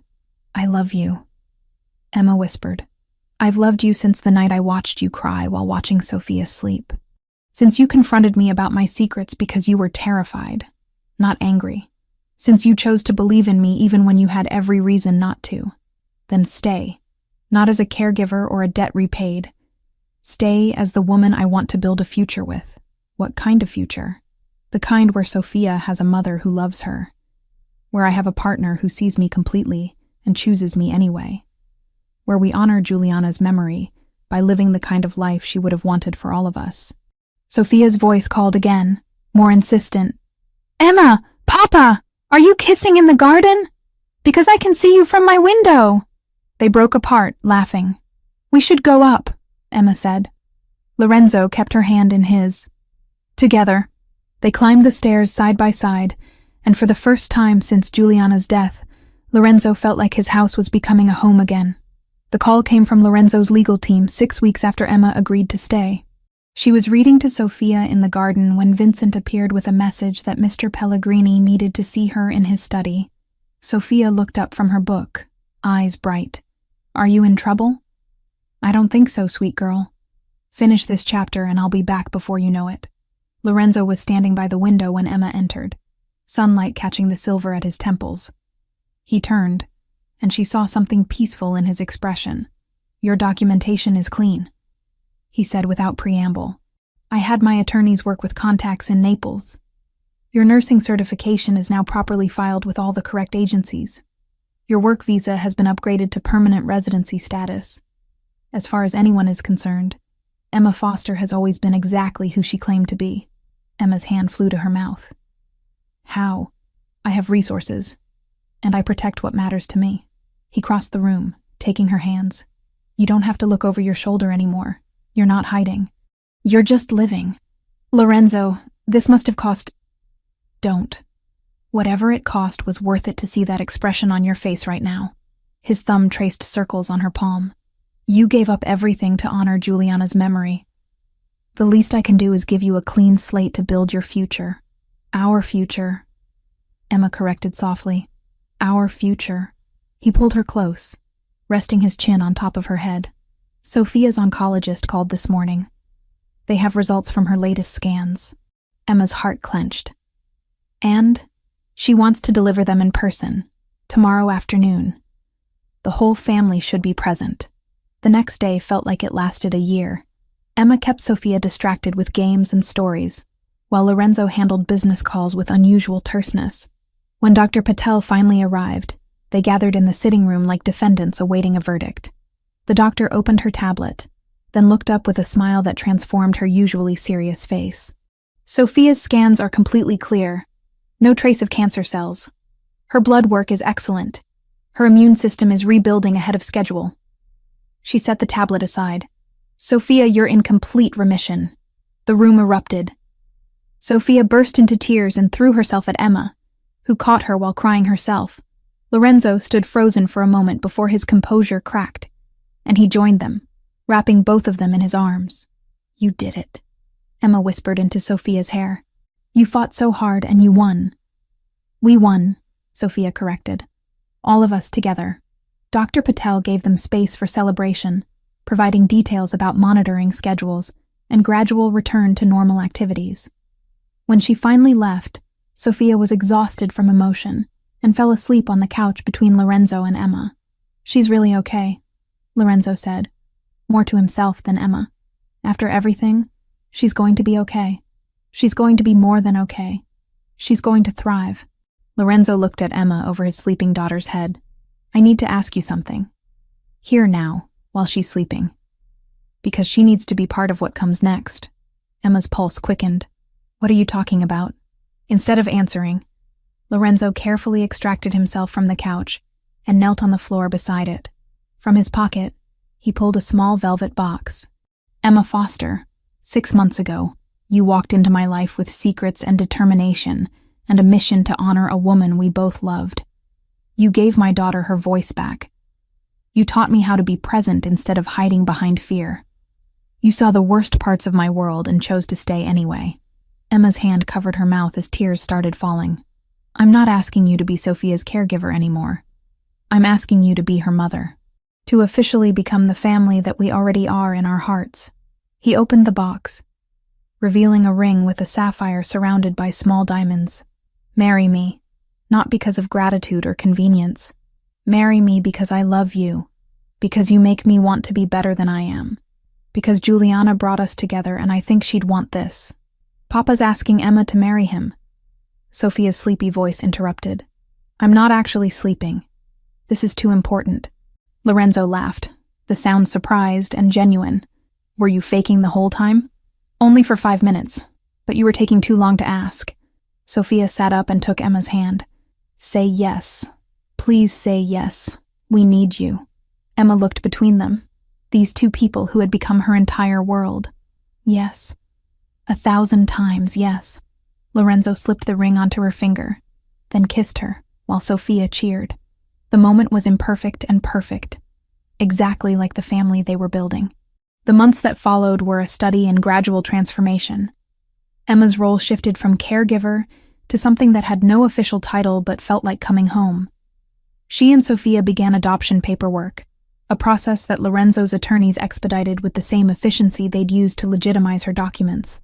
Speaker 1: I love you, Emma whispered. I've loved you since the night I watched you cry while watching Sophia sleep. Since you confronted me about my secrets because you were terrified, not angry. Since you chose to believe in me even when you had every reason not to. Then stay, not as a caregiver or a debt repaid. Stay as the woman I want to build a future with. What kind of future? The kind where Sophia has a mother who loves her. Where I have a partner who sees me completely and chooses me anyway. Where we honor Juliana's memory by living the kind of life she would have wanted for all of us. Sophia's voice called again, more insistent. Emma! Papa! Are you kissing in the garden? Because I can see you from my window. They broke apart, laughing. We should go up, Emma said. Lorenzo kept her hand in his. Together, they climbed the stairs side by side, and for the first time since Juliana's death, Lorenzo felt like his house was becoming a home again. The call came from Lorenzo's legal team 6 weeks after Emma agreed to stay. She was reading to Sophia in the garden when Vincent appeared with a message that Mr. Pellegrini needed to see her in his study. Sophia looked up from her book, eyes bright. Are you in trouble? I don't think so, sweet girl. Finish this chapter and I'll be back before you know it. Lorenzo was standing by the window when Emma entered, sunlight catching the silver at his temples. He turned, and she saw something peaceful in his expression. Your documentation is clean, he said without preamble. I had my attorneys work with contacts in Naples. Your nursing certification is now properly filed with all the correct agencies. Your work visa has been upgraded to permanent residency status. As far as anyone is concerned, Emma Foster has always been exactly who she claimed to be. Emma's hand flew to her mouth. How? I have resources, and I protect what matters to me. He crossed the room, taking her hands. You don't have to look over your shoulder anymore. You're not hiding. You're just living. Lorenzo, this must have cost... Don't. Whatever it cost was worth it to see that expression on your face right now. His thumb traced circles on her palm. You gave up everything to honor Juliana's memory. The least I can do is give you a clean slate to build your future. Our future. Emma corrected softly. Our future. He pulled her close, resting his chin on top of her head. Sophia's oncologist called this morning. They have results from her latest scans. Emma's heart clenched. And she wants to deliver them in person, tomorrow afternoon. The whole family should be present. The next day felt like it lasted a year. Emma kept Sophia distracted with games and stories, while Lorenzo handled business calls with unusual terseness. When Dr. Patel finally arrived, they gathered in the sitting room like defendants awaiting a verdict. The doctor opened her tablet, then looked up with a smile that transformed her usually serious face. Sophia's scans are completely clear. No trace of cancer cells. Her blood work is excellent. Her immune system is rebuilding ahead of schedule. She set the tablet aside. Sophia, you're in complete remission. The room erupted. Sophia burst into tears and threw herself at Emma, who caught her while crying herself. Lorenzo stood frozen for a moment before his composure cracked, and he joined them, wrapping both of them in his arms. You did it, Emma whispered into Sophia's hair. You fought so hard and you won. We won, Sophia corrected. All of us together. Dr. Patel gave them space for celebration, providing details about monitoring schedules and gradual return to normal activities. When she finally left, Sophia was exhausted from emotion and fell asleep on the couch between Lorenzo and Emma. She's really okay, Lorenzo said, more to himself than Emma. After everything, she's going to be okay. She's going to be more than okay. She's going to thrive. Lorenzo looked at Emma over his sleeping daughter's head. I need to ask you something. Here now, while she's sleeping. Because she needs to be part of what comes next. Emma's pulse quickened. What are you talking about? Instead of answering, Lorenzo carefully extracted himself from the couch and knelt on the floor beside it. From his pocket, he pulled a small velvet box. Emma Foster, 6 months ago, you walked into my life with secrets and determination and a mission to honor a woman we both loved. You gave my daughter her voice back. You taught me how to be present instead of hiding behind fear. You saw the worst parts of my world and chose to stay anyway. Emma's hand covered her mouth as tears started falling. I'm not asking you to be Sophia's caregiver anymore. I'm asking you to be her mother. To officially become the family that we already are in our hearts. He opened the box, revealing a ring with a sapphire surrounded by small diamonds. Marry me, not because of gratitude or convenience. Marry me because I love you, because you make me want to be better than I am, because Juliana brought us together and I think she'd want this. Papa's asking Emma to marry him. Sophia's sleepy voice interrupted. I'm not actually sleeping. This is too important. Lorenzo laughed, the sound surprised and genuine. Were you faking the whole time? Only for 5 minutes, but you were taking too long to ask. Sophia sat up and took Emma's hand. Say yes. Please say yes. We need you. Emma looked between them. These two people who had become her entire world. Yes. 1,000 times yes. Lorenzo slipped the ring onto her finger, then kissed her, while Sophia cheered. The moment was imperfect and perfect, exactly like the family they were building. The months that followed were a study in gradual transformation. Emma's role shifted from caregiver to something that had no official title but felt like coming home. She and Sophia began adoption paperwork, a process that Lorenzo's attorneys expedited with the same efficiency they'd used to legitimize her documents.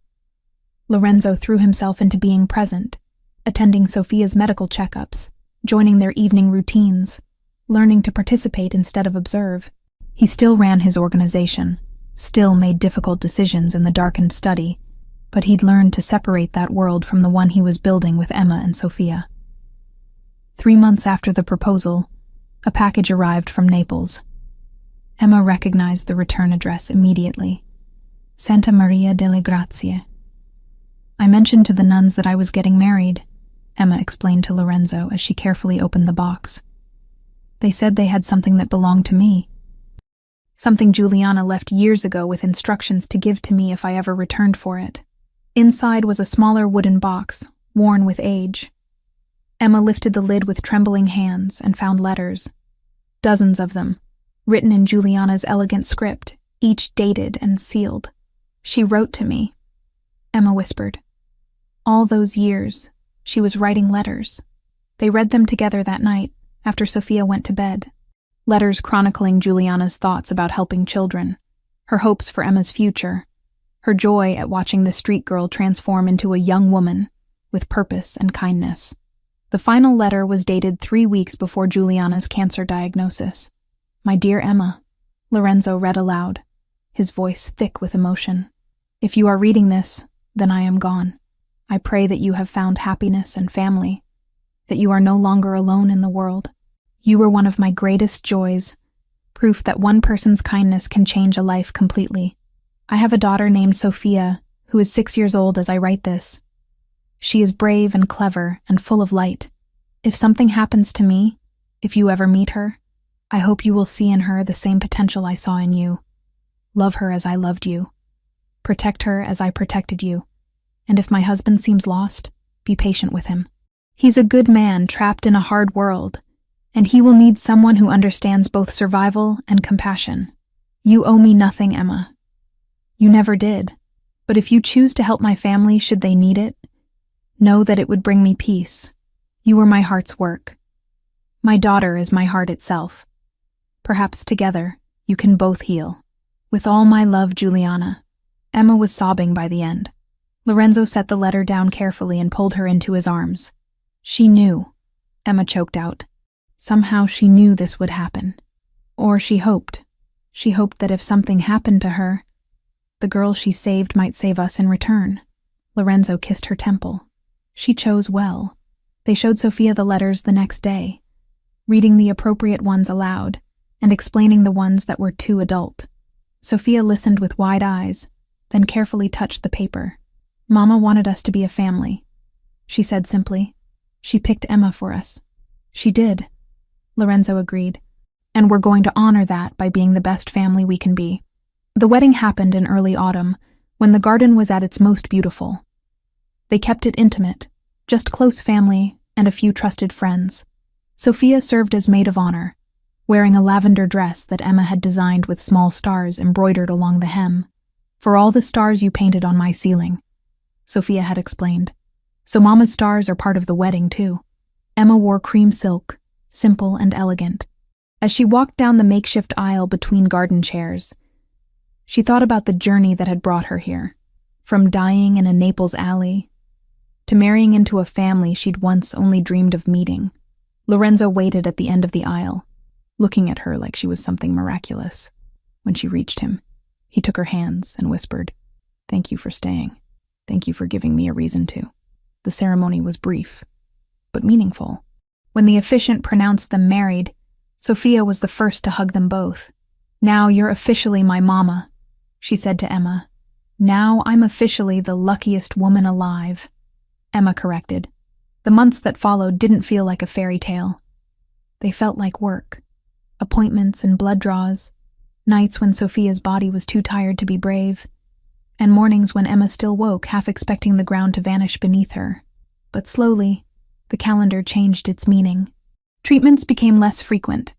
Speaker 1: Lorenzo threw himself into being present, attending Sophia's medical checkups, joining their evening routines, learning to participate instead of observe. He still ran his organization, still made difficult decisions in the darkened study, but he'd learned to separate that world from the one he was building with Emma and Sophia. 3 months after the proposal, a package arrived from Naples. Emma recognized the return address immediately. Santa Maria delle Grazie. I mentioned to the nuns that I was getting married, Emma explained to Lorenzo as she carefully opened the box. They said they had something that belonged to me. Something Juliana left years ago with instructions to give to me if I ever returned for it. Inside was a smaller wooden box, worn with age. Emma lifted the lid with trembling hands and found letters. Dozens of them, written in Juliana's elegant script, each dated and sealed. She wrote to me, Emma whispered. All those years, she was writing letters. They read them together that night, after Sophia went to bed. Letters chronicling Juliana's thoughts about helping children, her hopes for Emma's future, her joy at watching the street girl transform into a young woman with purpose and kindness. The final letter was dated 3 weeks before Juliana's cancer diagnosis. My dear Emma, Lorenzo read aloud, his voice thick with emotion. If you are reading this, then I am gone. I pray that you have found happiness and family, that you are no longer alone in the world. You were one of my greatest joys, proof that one person's kindness can change a life completely. I have a daughter named Sophia, who is 6 years old as I write this. She is brave and clever and full of light. If something happens to me, if you ever meet her, I hope you will see in her the same potential I saw in you. Love her as I loved you. Protect her as I protected you. And if my husband seems lost, be patient with him. He's a good man trapped in a hard world, and he will need someone who understands both survival and compassion. You owe me nothing, Emma. You never did. But if you choose to help my family should they need it, Know that it would bring me peace. You were my heart's work. My daughter is my heart itself. Perhaps together, you can both heal. With all my love, Juliana." Emma was sobbing by the end. Lorenzo set the letter down carefully and pulled her into his arms. She knew, Emma choked out. Somehow she knew this would happen. Or she hoped. She hoped that if something happened to her, the girl she saved might save us in return. Lorenzo kissed her temple. She chose well. They showed Sophia the letters the next day, reading the appropriate ones aloud and explaining the ones that were too adult. Sophia listened with wide eyes, then carefully touched the paper. "Mama wanted us to be a family," she said simply. "She picked Emma for us." "She did," Lorenzo agreed. "And we're going to honor that by being the best family we can be." The wedding happened in early autumn, when the garden was at its most beautiful. They kept it intimate, just close family and a few trusted friends. Sophia served as maid of honor, wearing a lavender dress that Emma had designed with small stars embroidered along the hem. "For all the stars you painted on my ceiling," Sophia had explained. "So Mama's stars are part of the wedding, too." Emma wore cream silk, simple and elegant. As she walked down the makeshift aisle between garden chairs, she thought about the journey that had brought her here, from dying in a Naples alley to marrying into a family she'd once only dreamed of meeting. Lorenzo waited at the end of the aisle, looking at her like she was something miraculous. When she reached him, he took her hands and whispered, "Thank you for staying. Thank you for giving me a reason to." The ceremony was brief, but meaningful. When the officiant pronounced them married, Sophia was the first to hug them both. "Now you're officially my mama," she said to Emma. "Now I'm officially the luckiest woman alive," Emma corrected. The months that followed didn't feel like a fairy tale. They felt like work. Appointments and blood draws, nights when Sophia's body was too tired to be brave, and mornings when Emma still woke, half expecting the ground to vanish beneath her. But slowly, the calendar changed its meaning. Treatments became less frequent.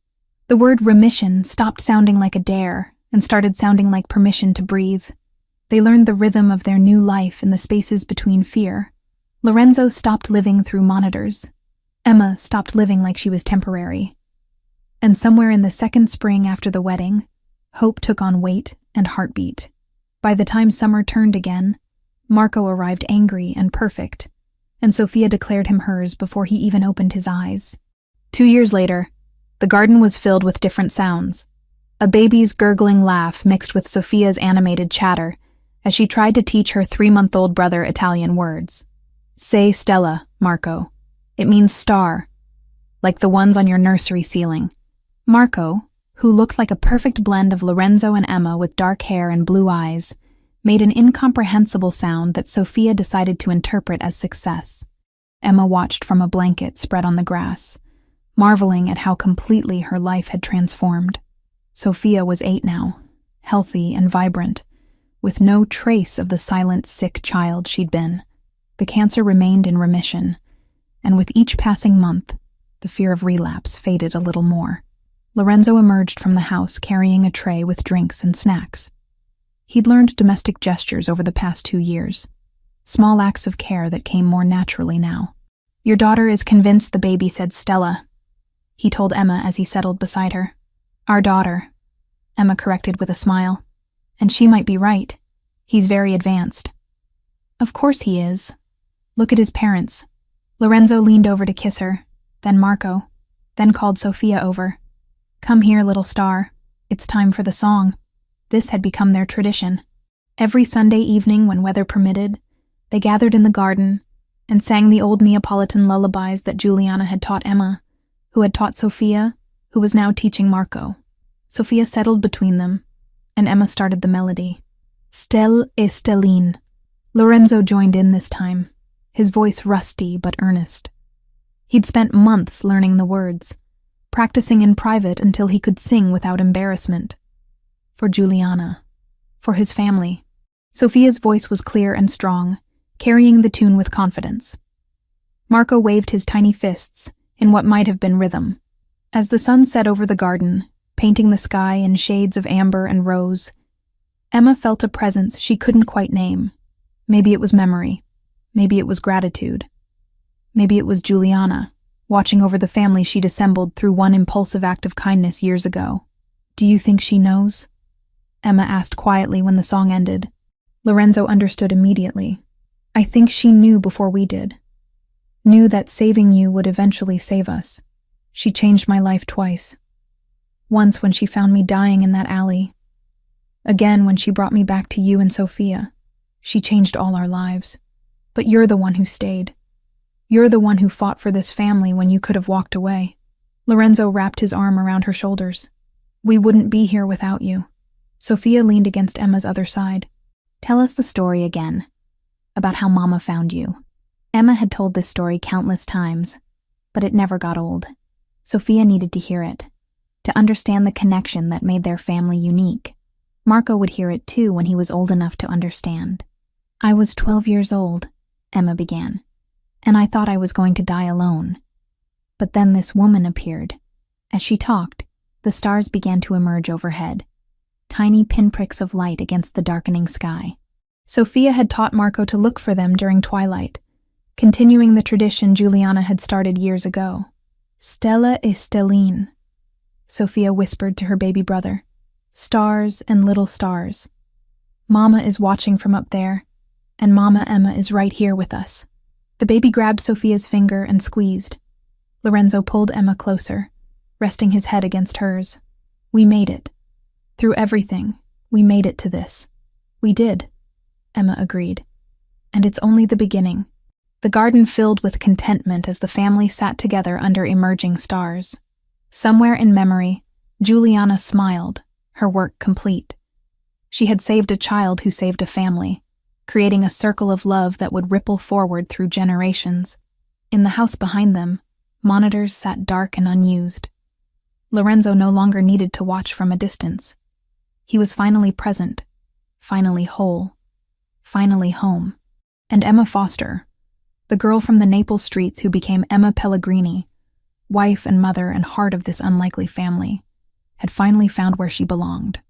Speaker 1: The word remission stopped sounding like a dare and started sounding like permission to breathe. They learned the rhythm of their new life in the spaces between fear. Lorenzo stopped living through monitors. Emma stopped living like she was temporary. And somewhere in the second spring after the wedding, hope took on weight and heartbeat. By the time summer turned again, Marco arrived angry and perfect, and Sophia declared him hers before he even opened his eyes. 2 years later, the garden was filled with different sounds. A baby's gurgling laugh mixed with Sophia's animated chatter as she tried to teach her 3-month-old brother Italian words. "Say Stella, Marco. It means star, like the ones on your nursery ceiling." Marco, who looked like a perfect blend of Lorenzo and Emma with dark hair and blue eyes, made an incomprehensible sound that Sophia decided to interpret as success. Emma watched from a blanket spread on the grass, marveling at how completely her life had transformed. Sophia was 8 now, healthy and vibrant, with no trace of the silent, sick child she'd been. The cancer remained in remission, and with each passing month, the fear of relapse faded a little more. Lorenzo emerged from the house carrying a tray with drinks and snacks. He'd learned domestic gestures over the past 2 years, small acts of care that came more naturally now. "Your daughter is convinced the baby said Stella," he told Emma as he settled beside her. "Our daughter," Emma corrected with a smile. "And she might be right. He's very advanced." "Of course he is. Look at his parents." Lorenzo leaned over to kiss her, then Marco, then called Sophia over. "Come here, little star. It's time for the song." This had become their tradition. Every Sunday evening, when weather permitted, they gathered in the garden and sang the old Neapolitan lullabies that Juliana had taught Emma, who had taught Sophia, who was now teaching Marco. Sophia settled between them, and Emma started the melody. "Stelle e Stelline." Lorenzo joined in this time, his voice rusty but earnest. He'd spent months learning the words, practicing in private until he could sing without embarrassment. For Juliana, for his family. Sophia's voice was clear and strong, carrying the tune with confidence. Marco waved his tiny fists in what might have been rhythm. As the sun set over the garden, painting the sky in shades of amber and rose, Emma felt a presence she couldn't quite name. Maybe it was memory. Maybe it was gratitude. Maybe it was Juliana, watching over the family she'd assembled through one impulsive act of kindness years ago. "Do you think she knows?" Emma asked quietly when the song ended. Lorenzo understood immediately. "I think she knew before we did. Knew that saving you would eventually save us. She changed my life twice. Once when she found me dying in that alley. Again when she brought me back to you and Sophia. She changed all our lives. But you're the one who stayed. You're the one who fought for this family when you could have walked away." Lorenzo wrapped his arm around her shoulders. "We wouldn't be here without you." Sophia leaned against Emma's other side.
Speaker 2: "Tell us the story again, about how Mama found you." Emma had told this story countless times, but it never got old. Sophia needed to hear it, to understand the connection that made their family unique. Marco would hear it too when he was old enough to understand. "I was 12 years old," Emma began, "and I thought I was going to die alone. But then this woman appeared. As she talked, the stars began to emerge overhead, tiny pinpricks of light against the darkening sky."
Speaker 1: Sophia had taught Marco to look for them during twilight, continuing the tradition Juliana had started years ago. "Stella e stelline," Sophia whispered to her baby brother. "Stars and little stars. Mama is watching from up there, and Mama Emma is right here with us." The baby grabbed Sophia's finger and squeezed. Lorenzo pulled Emma closer, resting his head against hers. "We made it. Through everything, we made it to this." "We did," Emma agreed. "And it's only the beginning." The garden filled with contentment as the family sat together under emerging stars. Somewhere in memory, Juliana smiled, her work complete. She had saved a child who saved a family, creating a circle of love that would ripple forward through generations. In the house behind them, monitors sat dark and unused. Lorenzo no longer needed to watch from a distance. He was finally present, finally whole, finally home. And Emma Foster, the girl from the Naples streets who became Emma Pellegrini, wife and mother and heart of this unlikely family, had finally found where she belonged.